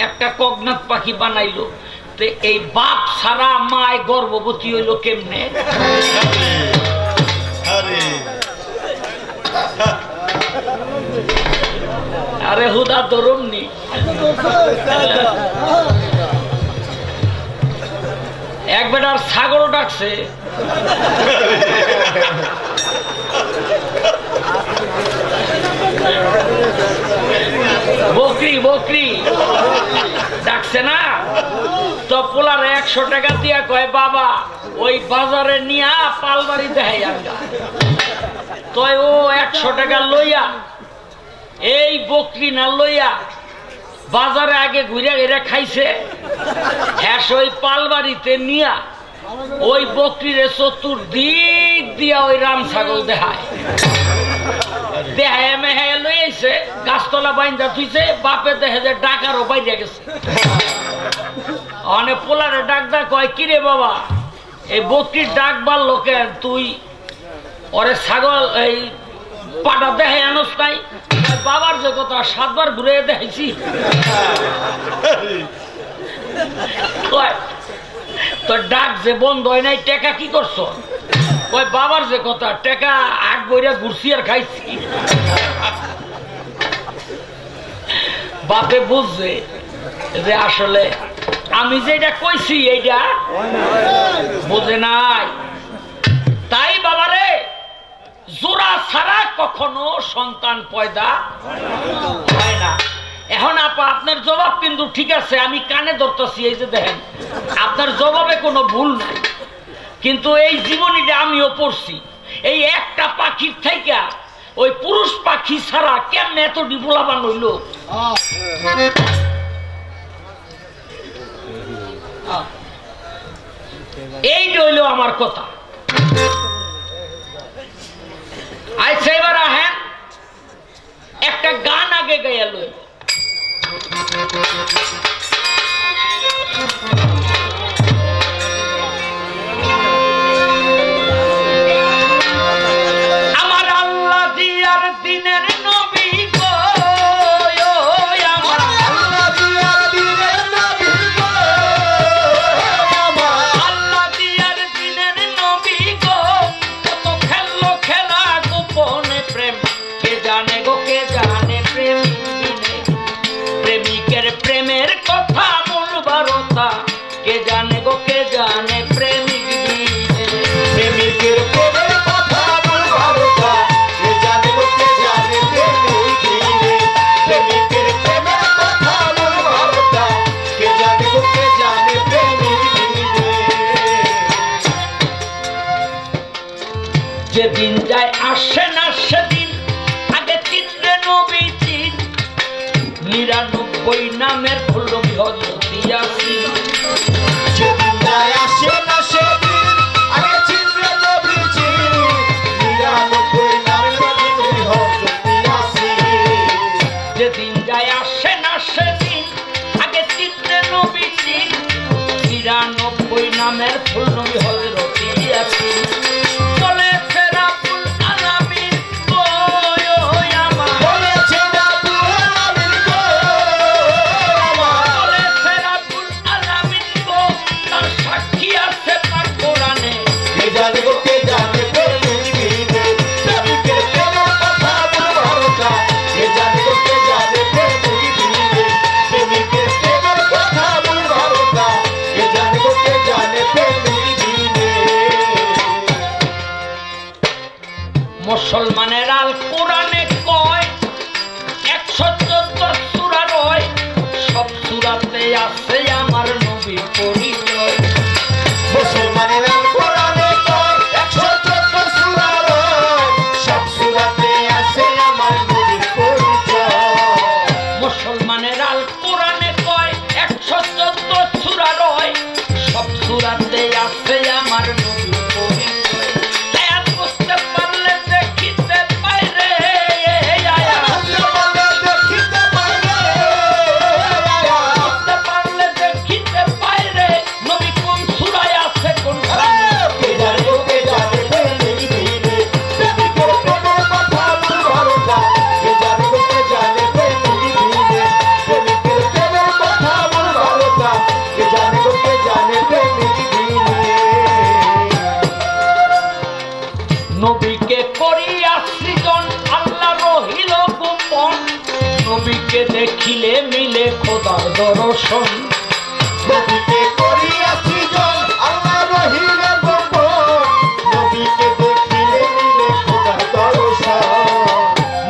একটা কগনাথ পাখি বানাইলো, তো এই বাপ সারা মায় গর্ভবতী হইলো কেমনে? আরে হুদা ধরুননি একবার আর ছাগল ডাকছে, বকরি বকরি ডাকছে না, তো পোলার 100 টাকা দিয়া কয় বাবা ওই বাজারে নিয়া পালবাড়ি দেখাই আনগা। তো ও 100 টাকা লইয়া এই বকরি না লইয়া বাজারে আগে ঘুরে ঘুরে খাইছে, হ্যাঁ ওই পালবাড়িতে নিয়া ওই বকরিরে চতুর্দিক দিয়া ওই রাম ছাগল দেখায় দেখায় মেহায় লইছে, গাছতলা বাইন্দা থুইছে, বাপে দেখে যে ডাকারও বাইরে গেছে। অনেক পোলারে ডাক দা কয় কিরে বাবা এই বকরির ডাক বার লোকে তুই ওরে ছাগল এই পাটা দেখে আনস নাই? বাবার যে কথা 7 বার ঘুরে দেখাইছি। তো ডাক যে বন্ধ হয় নাই, টাকা কি করছো? ওই বাবার যে কথা টাকা 8 বইরা ঘুরছি আর খাইছি। বাপে বুঝছে যে আসলে আমি যেটা কইছি এইটা বুঝে নাই, তাই বাবারে জোড়া ছাড়া কখনো সন্তান পয়দা হয় না। এখন আপা আপনার জবাব কিন্তু ঠিক আছে, আমি কানে ধরতেছি, এই যে দেখেন আপনার জবাবে কোনো ভুল নাই, কিন্তু এই জীবনীটা আমিও পড়ছি। এই একটা পাখির থেকে ওই পুরুষ পাখি ছাড়া কেমনে এত ডিপোলাবান হইল? এইটা হইল আমার কথা। আচ্ছা এবার আহেন একটা গান আগে গাইয়া লই। আমার আল্লাহ দিয়ার দিনের নবী গো, আমার আল্লাহ দিয়ার দিনের নবী গো, আল্লাহ দিয়ার দিনের নবী গো, কত খেললো খেলা গোপনে প্রেম, কে জানে গো কে জানে প্রেম বিনে, প্রেমিকের প্রেমের কথা মূল বারতা, কে জানে গো কে জানে প্রেমিক বিনে, প্রেমিকের প্রেমের কথা মূল বারতা, কে জানে গো কে জানে প্রেমিক বিনে, প্রেমিকের প্রেমের কথা মূল বারতা, কে জানে গো কে জানে প্রেমিক বিনে। যেদিন যায় আসে না সেদিন আগে চিত্রে নবী চিন, 99 নামের ফুল নবী হযরত ইয়াসিন। যেদিন যায় আসে না সেদিন আগে চিত্রে নবী চিন, 99 নামের ফুল নবী হযরত ইয়াসিন। যেদিন যায় আসে না সেদিন আগে চিত্রে নবী চিন, 99 নামের ফুল নবী হযরত ইয়াসিন। মুসলমানের আল কোরআনে কয় 114 সূরা রয়, সব সূরাতে আছে আমার নবীর পরিচয়। মুসলমানের আল কোরআনে কয় 114 সূরা রয়, সব সূরাতে আছে আমার নবীর পরিচয়। মুসলমানের আল কোরআনে কয় 114 সূরা রয়, সব সূরাতে আছে আমার নবীর পরিচয়। আয়াত বুঝতে পারলে দেখিতে পাইরে দর্শন নবীকে করিয়া সৃজন আল্লাহ রহিলে গোপন নবীকে দেখিলে মিলে খোদার দর্শন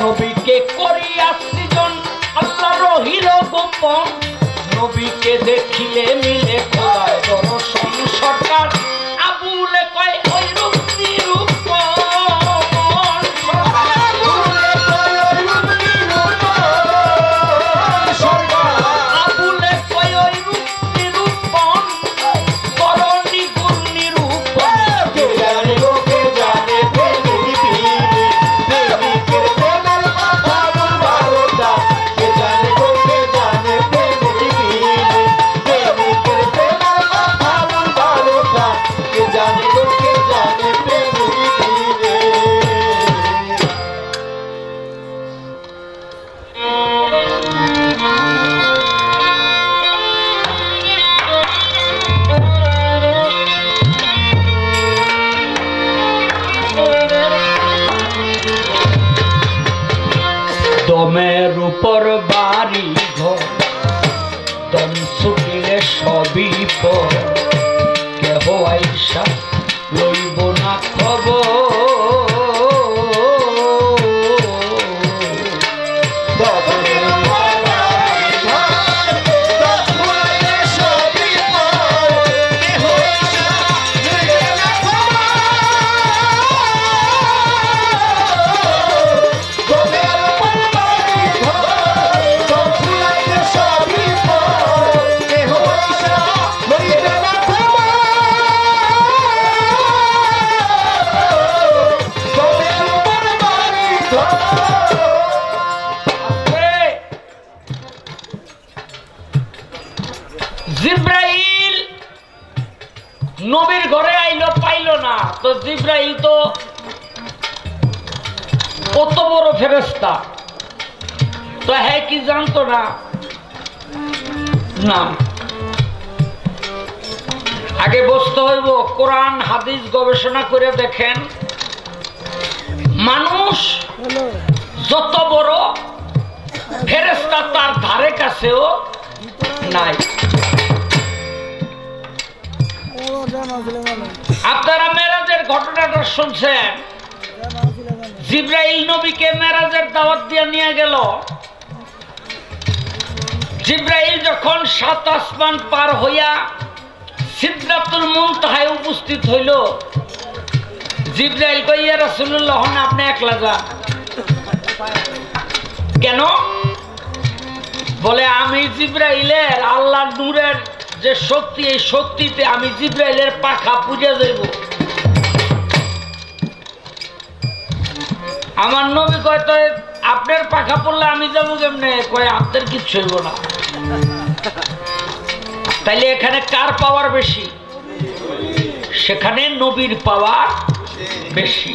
নবীকে করিয়া সৃজন আল্লাহ রহিল গোপন নবীকে দেখিলে মিলে খোদার দর্শন সরকার আবুলে কয় ওই রূপ নিরূপণ আবুলে কয় ওই রূপ নিরূপণ করণী গুণ নিরূপণ কে জানে লোকে জানে প্রেমের বীরে প্রেমিকের প্রেমের কথা বলবারোটা কে জানে লোকে জানে প্রেমের বীরে প্রেমিকের প্রেমের কথা বলবারোটা কে জানে লোকে জানে প্রেমের বীরে দমের উপর বাড়ি ঘর দম ছুটিলে সবই পর কেহ আইসা লইব না খবর জিব্রাইল নবীর ঘরে আইলো পাইল না তো জিব্রাইল তো কত বড় ফেরেশতা তো হ্যাঁ কি জানতো না না আগে বসতে হইব কোরআন হাদিস গবেষণা করে দেখেন মানুষ যত বড় ফেরেশতা তার ধারে কাছেও নাই আপনারা মেরাজের ঘটনাটা শুনছেন জিব্রাইল নবীকে মেরাজের দাওয়াত দিয়ে নিয়ে গেল জিব্রাইল যখন 7 আসমান পার হইয়া সিদরাতুল মুনতাহায় উপস্থিত হইল জিব্রাইল কই ইয়া রাসূলুল্লাহ আপনি একলা যান কেন বলে আমি জিব্রাইলের আল্লাহর নূরের যে শক্তি এই শক্তিতে আমি জিব্রাইলের পাখা পুজে দেব আমার নবী কয় তো আপনার পাখা পড়লে আমি যাবো কেমনে কয় আপনার কিচ্ছু হইব না তাইলে এখানে কার পাওয়ার বেশি সেখানে নবীর পাওয়ার বেশি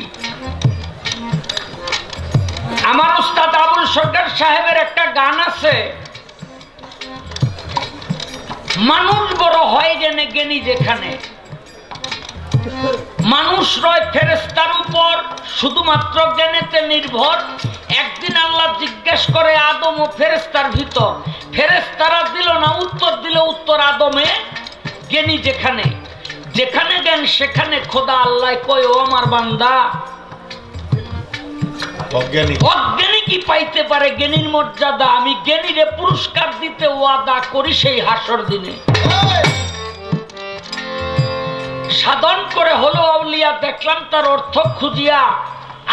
আমার উস্তাদ আবুল সরকার সাহেবের একটা গান আছে মানুষ বড় হয় জেনে জ্ঞানী যেখানে মানুষ রয় ফেরেশতার উপর শুধুমাত্র জ্ঞানেতে নির্ভর একদিন আল্লাহ জিজ্ঞেস করে আদম ও ফেরেশতার ভিতর ফেরেশতারা দিল না উত্তর দিল উত্তর আদমে জ্ঞানী যেখানে যেখানে জ্ঞান সেখানে খোদা আল্লাহ কয় ও আমার বান্দা অজ্ঞানী কি পাইতে পারে জ্ঞানীর মর্যাদা আমি জ্ঞানীরে পুরস্কার দিতে ওয়াদা করি সেই হাসর দিনে সাধন করে হলো আউলিয়া দেখলাম তার অর্থ খুঁজিয়া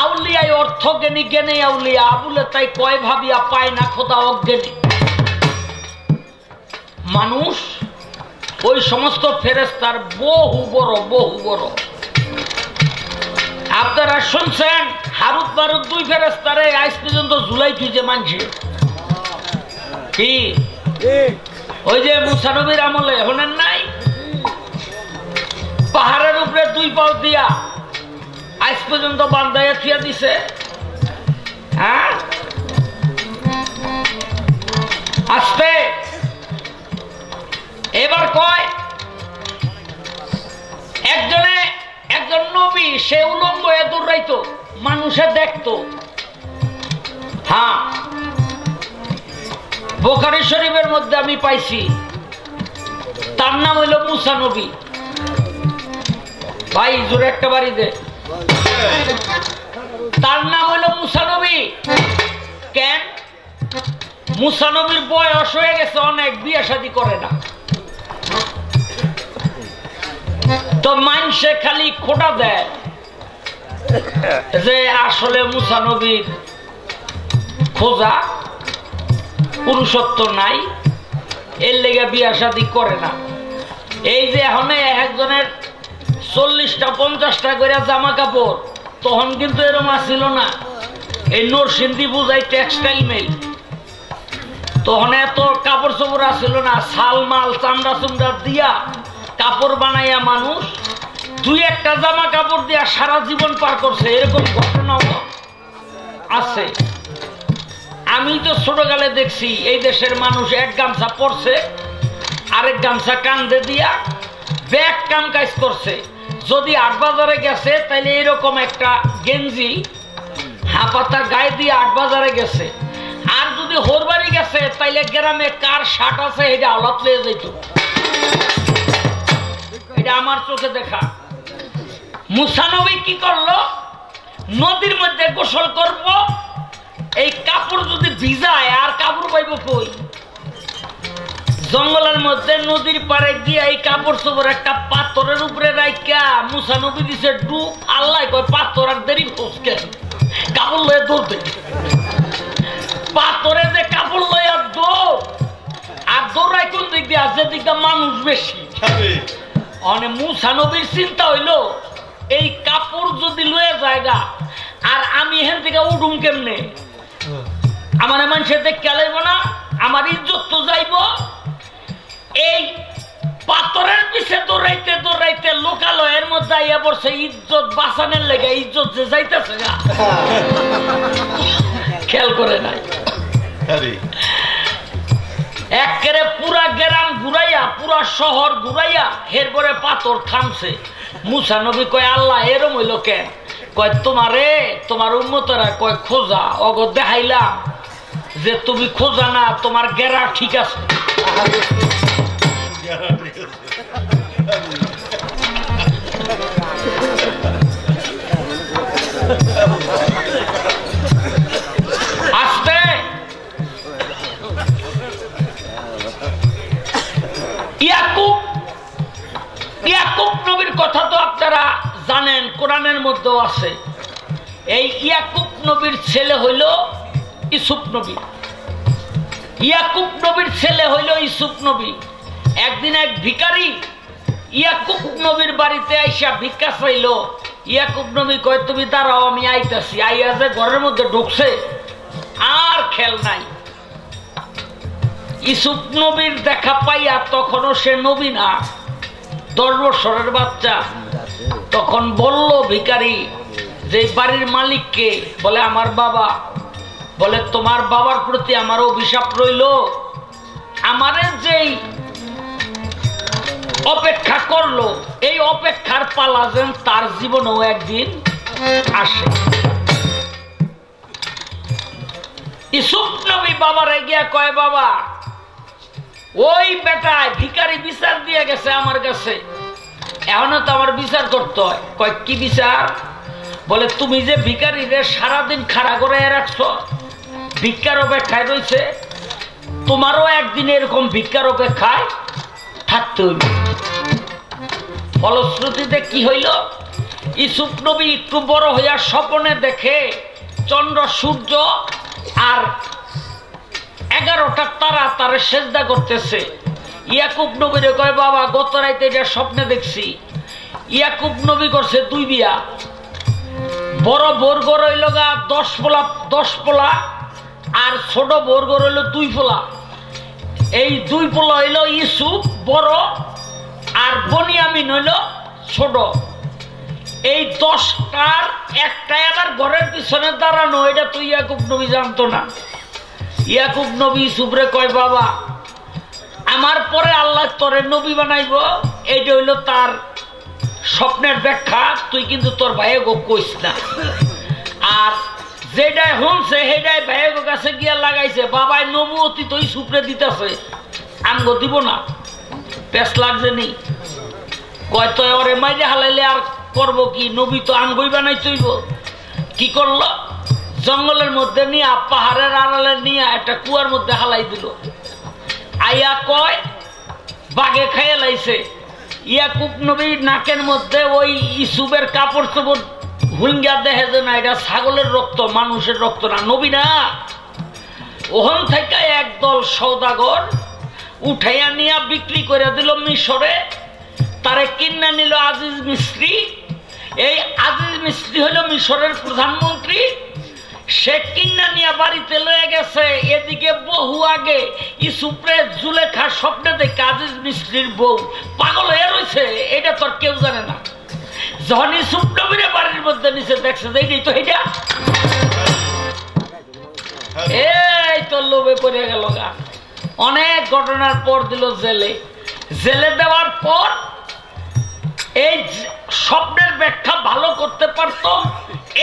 আউলিয়ায় অর্থ জ্ঞানী জ্ঞানী আউলিয়া আবুলে তাই কয় ভাবিয়া পায় না খোদা অজ্ঞানী মানুষ ওই সমস্ত ফেরেশতার বহু বড় আপনারা শুনছেন হারুত মারুত 2 ফেরেশতারে আজ পর্যন্ত জুলাই ফিজে মানছে কি ওই যে মুসা নবীর আমলে হলেন নাই পাহাড়ের উপরে 2 পাও দিয়া আজ পর্যন্ত বান্ধাইয়া থিয়া দিছে হ্যাঁ আসতে এবার কয় একজন নবী সে উলঙ্গ হয়ে দৌড়াইতো মানুষে দেখতো হ্যাঁ বুখারী শরীফের মধ্যে আমি পাইছি, তার নাম হইল মুসা নবী। ভাই জোরে একটা বাড়ি দে। তার নাম হইল মুসা নবী। কেন? মুসা নবীর বয়স হয়ে গেছে অনেক, বিয়ে শাদী করে না। তো মানুষে খালি খোটা দেয় যে আসলে মুসা নবীর খোঁজা পুরুষত্ব নাই, এর লেগে বিয়ে শাদী করে না। এই যে এখন একজনের 40টা 50টা করে জামা কাপড়, তখন কিন্তু এরকম আসছিল না। এই নরসিংদী বুঝাই টেক্সটাইল মিল, তখন এত কাপড় চোপড় আসছিল না। শালমাল চামড়া চুমড়া দিয়া কাপড় বানাইয়া মানুষ 2-1টা জামা কাপড় দিয়া সারা জীবন পার করছে, এরকম ঘটনাও আছে। আমি তো ছোটকালে দেখছি এই দেশের মানুষ এক গামছা পরছে, আরেক গামছা কান্দে দিয়া ব্যাগ কাম কাজ করছে। যদি 8 বাজারে গেছে তাইলে এরকম একটা গেঞ্জি হাঁপাতা গায়ে দিয়ে 8 বাজারে গেছে। আর যদি হোরবাড়ি গেছে তাইলে গ্রামে কার শার্ট আছে এটা আলাপ লয়ে যেত। এটা আমার চোখে দেখা। মুসা নবী কি করলো? নদীর মধ্যে গোসল করব, এই কাপড় যদি ভিজায় আর কাপড় পাইব কই? জঙ্গলের মধ্যে নদীর পাড়ে গিয়ে এই কাপড় চোপড় একটা পাথরের উপরে রাইকা মুসা নবী দিছে ডুব। আল্লাহ কয় পাথর আর দেরি ফসকে কাপড় লয়ে দৌড়তে, পাথরে যে কাপড় লইয়া দৌড়, আর দৌড়াই কোন দিক দিয়ে আছে, দিকটা মানুষ বেশি। মানে মুসা নবীর চিন্তা হইলো এই কাপড় যদি লয়ে জায়গা আর আমি এখান থেকে উঠুম কেমনে? আমার মানুষের দেখে লাইব না, আমার ইজ্জত তো যাইব। এই পাথরের পিছে দৌড়াইতে দৌড়াইতে লোকালয়ের মধ্যে আইয়া পড়ছে ইজ্জত বাঁচানোর লেগে। ইজ্জত যে যাইতেছে গা, খেয়াল করে নাই। একেবারে পুরা গ্রাম ঘুরাইয়া, পুরা শহর ঘুরাইয়া এরপরে পাথর থামছে। মুসা নবী কয় আল্লাহ এরম হইল কেন? কয় তোমারে তোমার উম্মতরা কয় খোঁজা, অগ দেখাইলাম যে তুমি খোঁজা না, তোমার গেরা ঠিক আছে। আস্তে ইয়াকুব নবীর কথা তো আপনারা জানেন, কোরআনের মধ্যেও আছে। এই ইয়াকুব নবীর ছেলে হইল ইউসুফ নবী। ইয়াকুব নবীর ছেলে হইল ইউসুফ নবী। একদিন এক ভিখারি ইয়াকুব নবীর বাড়িতে আইসা ভিক্ষা চাইল। ইয়াকুব নবী কয় তুমি দাঁড়াও আমি আইতাছি। আইয়া যে ঘরের মধ্যে ঢুকছে আর খেল নাই। ইউসুফ নবীর দেখা পাইয়া, তখনও সে নবী না, 10 বছরের বাচ্চা। তখন বলল ভিখারি যে বাড়ির মালিককে, বলে আমার বাবা। বলে তোমার বাবার প্রতি আমার অভিশাপ রইল, আমারে যেই অপেক্ষা করলো এই অপেক্ষার পালা যেন তার জীবনেও একদিন আসে। ইউসুফ নবী বাবারে গিয়া কয় বাবা, ওই বেটায় ভিখারি বিচার দিয়ে গেছে আমার কাছে, এখনো তো আমার বিচার করতে হয়। কয় কি বিচার? বলে তুমি যে ভিখারিরে সারাদিন খাড়া করে রাখছো, ভিক্ষার অপেক্ষায় রয়েছে, তোমারও একদিন এরকম ভিক্ষার অপেক্ষায় থাকতে হইল। ফলশ্রুতিতে কি হইল? ইউসুফ নবী একটু বড় হইয়া স্বপ্নে দেখে চন্দ্র সূর্য আর 11টা তারা তারে সেজদা করতেছে। ইয়াকুব নবীরে কয় বাবা গত রাইতে এটা স্বপ্নে দেখছি। ইয়াকুব নবী করছে 2 বিয়া। বড় বর্গ রইল গা 10 পোলা, আর ছোট বর্গ রইল 2 পোলা। এই 2 পোলা হইল ইউসুফ বড়, আর বনিয়ামিন হইল ছোট। এই 10টার একটা আবার ঘরের পিছনে দাঁড়ানো, এটা তো ইয়াকুব নবী জানতো না। ইয়াকুব নবী ইউসুফরে কয় বাবা আমার পরে আল্লাহ তোরে নবী বানাইব, এইটা হইল তার স্বপ্নের ব্যাখ্যা, তুই কিন্তু তোর ভাইয়ে গো কইস না। আর যেটাই শুনছে সেটাই ভাইয়ের কাছে গিয়া লাগাইছে। বাবাই নবুয়তি তো সুপ্রে দিতেছে, আঙ্গ দিব না, পেস লাগছে নি। কয় তো ওরে মাইরে হালাইলে আর করবো কি, নবী তো আঙ্গই বানাই তৈব। কি করলো, জঙ্গলের মধ্যে নিয়ে পাহাড়ের আড়ালে নিয়ে একটা কুয়ার মধ্যে হালাই দিল। আইয়া কয় বাঘে খাইয়ে লাইছে। ইয়াকুব নবীর নাকের মধ্যে ওই ইসুবের কাপড় চোপড় হুঙ্গা দেখে যে না এটা ছাগলের রক্ত, মানুষের রক্ত না, নবী না। ওখান থেকে একদল সওদাগর উঠাইয়া নিয়ে বিক্রি করে দিল মিশরে। তারে কিনা নিল আজিজ মিস্ত্রি। এই আজিজ মিস্ত্রি হলো মিশরের প্রধানমন্ত্রী। সে কিনা নিয়ে বাড়িতে লয়ে গেছে। এদিকে বহু আগে ইসুপ্রে জুলেখার স্বপ্নে দেখে আজিজ মিস্ত্রির বউ পাগল হয়ে রয়েছে, এটা তোর কেউ জানে না। যখন ইসুপ নবীরে বাড়ির মধ্যে নিচে দেখছে যে এইটাই তো এটা, এই তো লোভে পড়ে গেল গা। অনেক ঘটনার পর দিল জেলে। জেলে দেওয়ার পর এই স্বপ্নের ব্যাখ্যা ভালো করতে পারতো,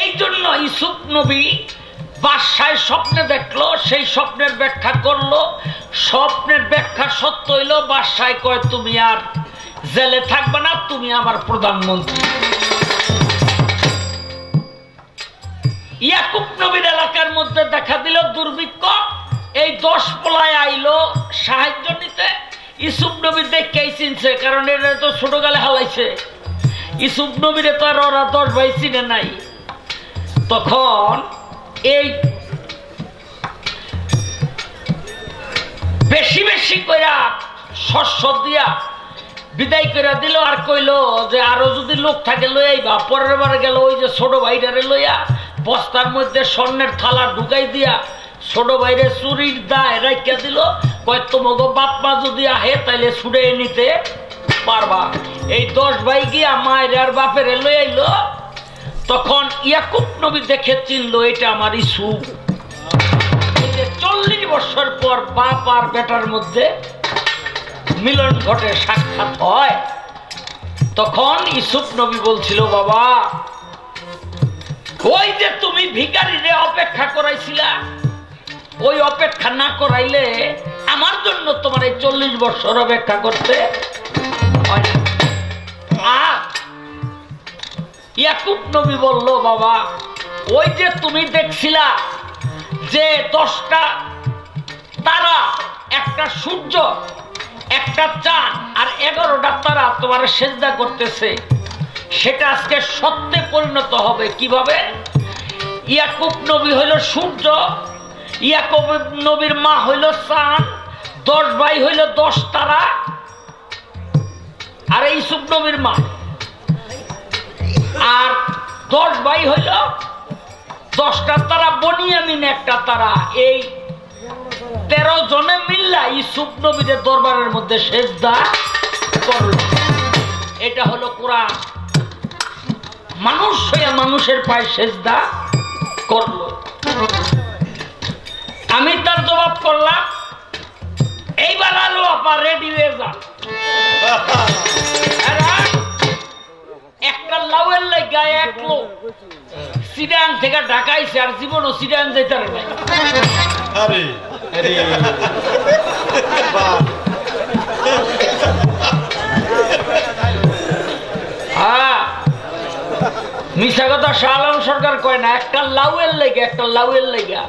এই জন্য ইসুফ নবী বাদশায় স্বপ্নে দেখলো, সেই স্বপ্নের ব্যাখ্যা করলো। স্বপ্নের ব্যাখ্যা সত্য হইল। বাদশায় কয় তুমি আর জেলে থাকবে না, তুমি আমার প্রধানমন্ত্রী। ইয়াকুব নবীর এলাকার মধ্যে দেখা দিল দুর্ভিক্ষ। এই 10 পোলায় আইলো সাহায্য নিতে। ইসুফ নবী দেখেই চিনছে, কারণ এটা তো ছোট গালে হালাইছে। ইসুফ নবীরে তো আর ওরা 10 ভাই চিনে নাই। তখন এই বেশি বেশি কইরা শস্য দিয়া বিদায় করে দিল। আর কইলো যে আরো যদি লোক থাকে লই আইবা। পরের বার গেল ওই যে ছোট ভাইটারে লইয়া বস্তার মধ্যে স্বর্ণের থালা ঢুকাই দিয়া ছোট ভাইরে চুরির দায় রাখিয়া দিল। কয় তোমাকে বাপ মা যদি আহে তাইলে ছুড়ে নিতে পারবা। এই 10 ভাই গিয়া মায়ের আর বাপের লই আইলো। তখন ইয়াকুব নবী দেখে চিনলো এটা আমার ইসুফ। 40 বছর পর বাপ আর বেটার মধ্যে মিলন ঘটে, সাক্ষাৎ হয়। তখন ইসুফ নবী বলছিল বাবা ওই যে তুমি ভিখারিরে অপেক্ষা করাইছিলা, ওই অপেক্ষা না করাইলে আমার জন্য তোমার এই 40 বছর অপেক্ষা করতে হয় না। আর ইয়াকুব নবী বলল বাবা ওই যে তুমি দেখছিলা যে 10টা তারা, একটা সূর্য, একটা চাঁদ আর 11টা তারা তোমার সেজদা করতেছে, সেটা আজকে সত্যে পরিণত হবে। কিভাবে? ইয়াকুব নবী হইল সূর্য, ইয়াকুব নবীর মা হইল চাঁদ, 10 ভাই হইল 10 তারা, আর ইসুফ নবীর মা। আর 10 ভাই হইল 10টা তারা, বনিয়ামিন একটা তারা। এই 13 জনে মিল্লা ইসুফ নবীর দরবারের মধ্যে সেজদা করল। এটা হলো কোরআন। মানুষ হয়ে মানুষের পায়ে সেজদা করলো। আমি তার জবাব করলাম এইবার আলো আপা রেডি হয়ে যান। একটা লাউয়ের লাগা এক লোক সিডান থেকে ঢাকাইছে, আর জীবনও সিডান যেতে নাই। হ্যাঁ, মিশা কথা শাহ আলম সরকার কয় না। একটা লাউয়ের লেগে, একটা লাউয়ের লেগা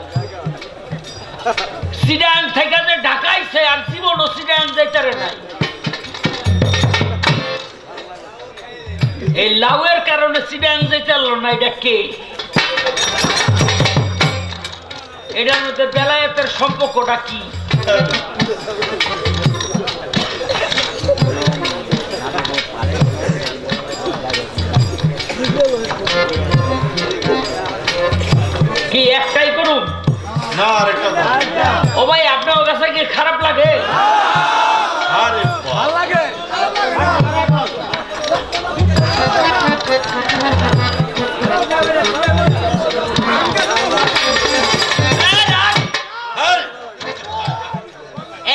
সিডান থেকে যে ঢাকাইছে, আর জীবনও সিডান যেতে নাই। এই লাউয়ের কারণে সিডান যেতে না। এটা কে? এটার মধ্যে বেলায়েতের সম্পর্কটা কি? কি একটাই করুন না? ও ভাই আপনার কাছে কি খারাপ লাগে? ভালো লাগে।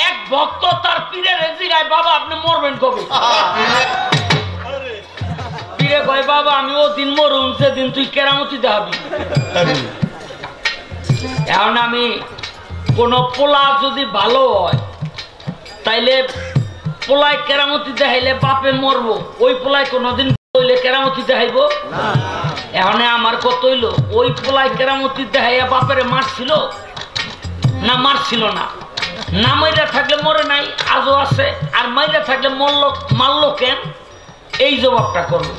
এক ভক্ত তার পীরের জিগায় বাবা আপনি মরবেন কবে? পীরে কয় বাবা আমি ও দিন মরুম, সেদিন তুই কেরামতি দেখাবি। এখন আমি কোন পোলা যদি ভালো হয় তাইলে পোলায় কেরামতি দেখাইলে বাপে মরবো, ওই পোলায় কোনদিন কইলে কেরামতি দেখাইবো না। এখন আমার কত হইলো, ওই পোলায় কেরামতি দেখাইয়া বাপেরে মারছিল না মারছিল না? না মাইরা থাকলে মরে নাই, আজও আছে, আর মাইরা থাকলে মারলো কেন? এই জবাবটা করবো।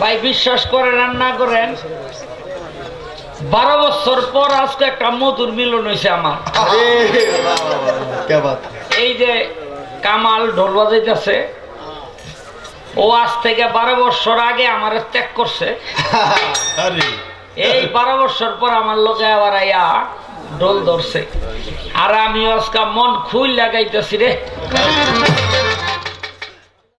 ভাই বিশ্বাস করেন আর না করেন, 12 বছর পর আজকে একটা মধুর মিলন হয়েছে আমার। এই যে কামাল ঢোল বাজাইতেছে, ও আজ থেকে 12 বছর আগে আমার ত্যাগ করছে। এই 12 বছর পর আমার লোকে আবার আইয়া ঢোল ধরছে, আর আমি আজকে মন খুই লাগাইতেছি রে।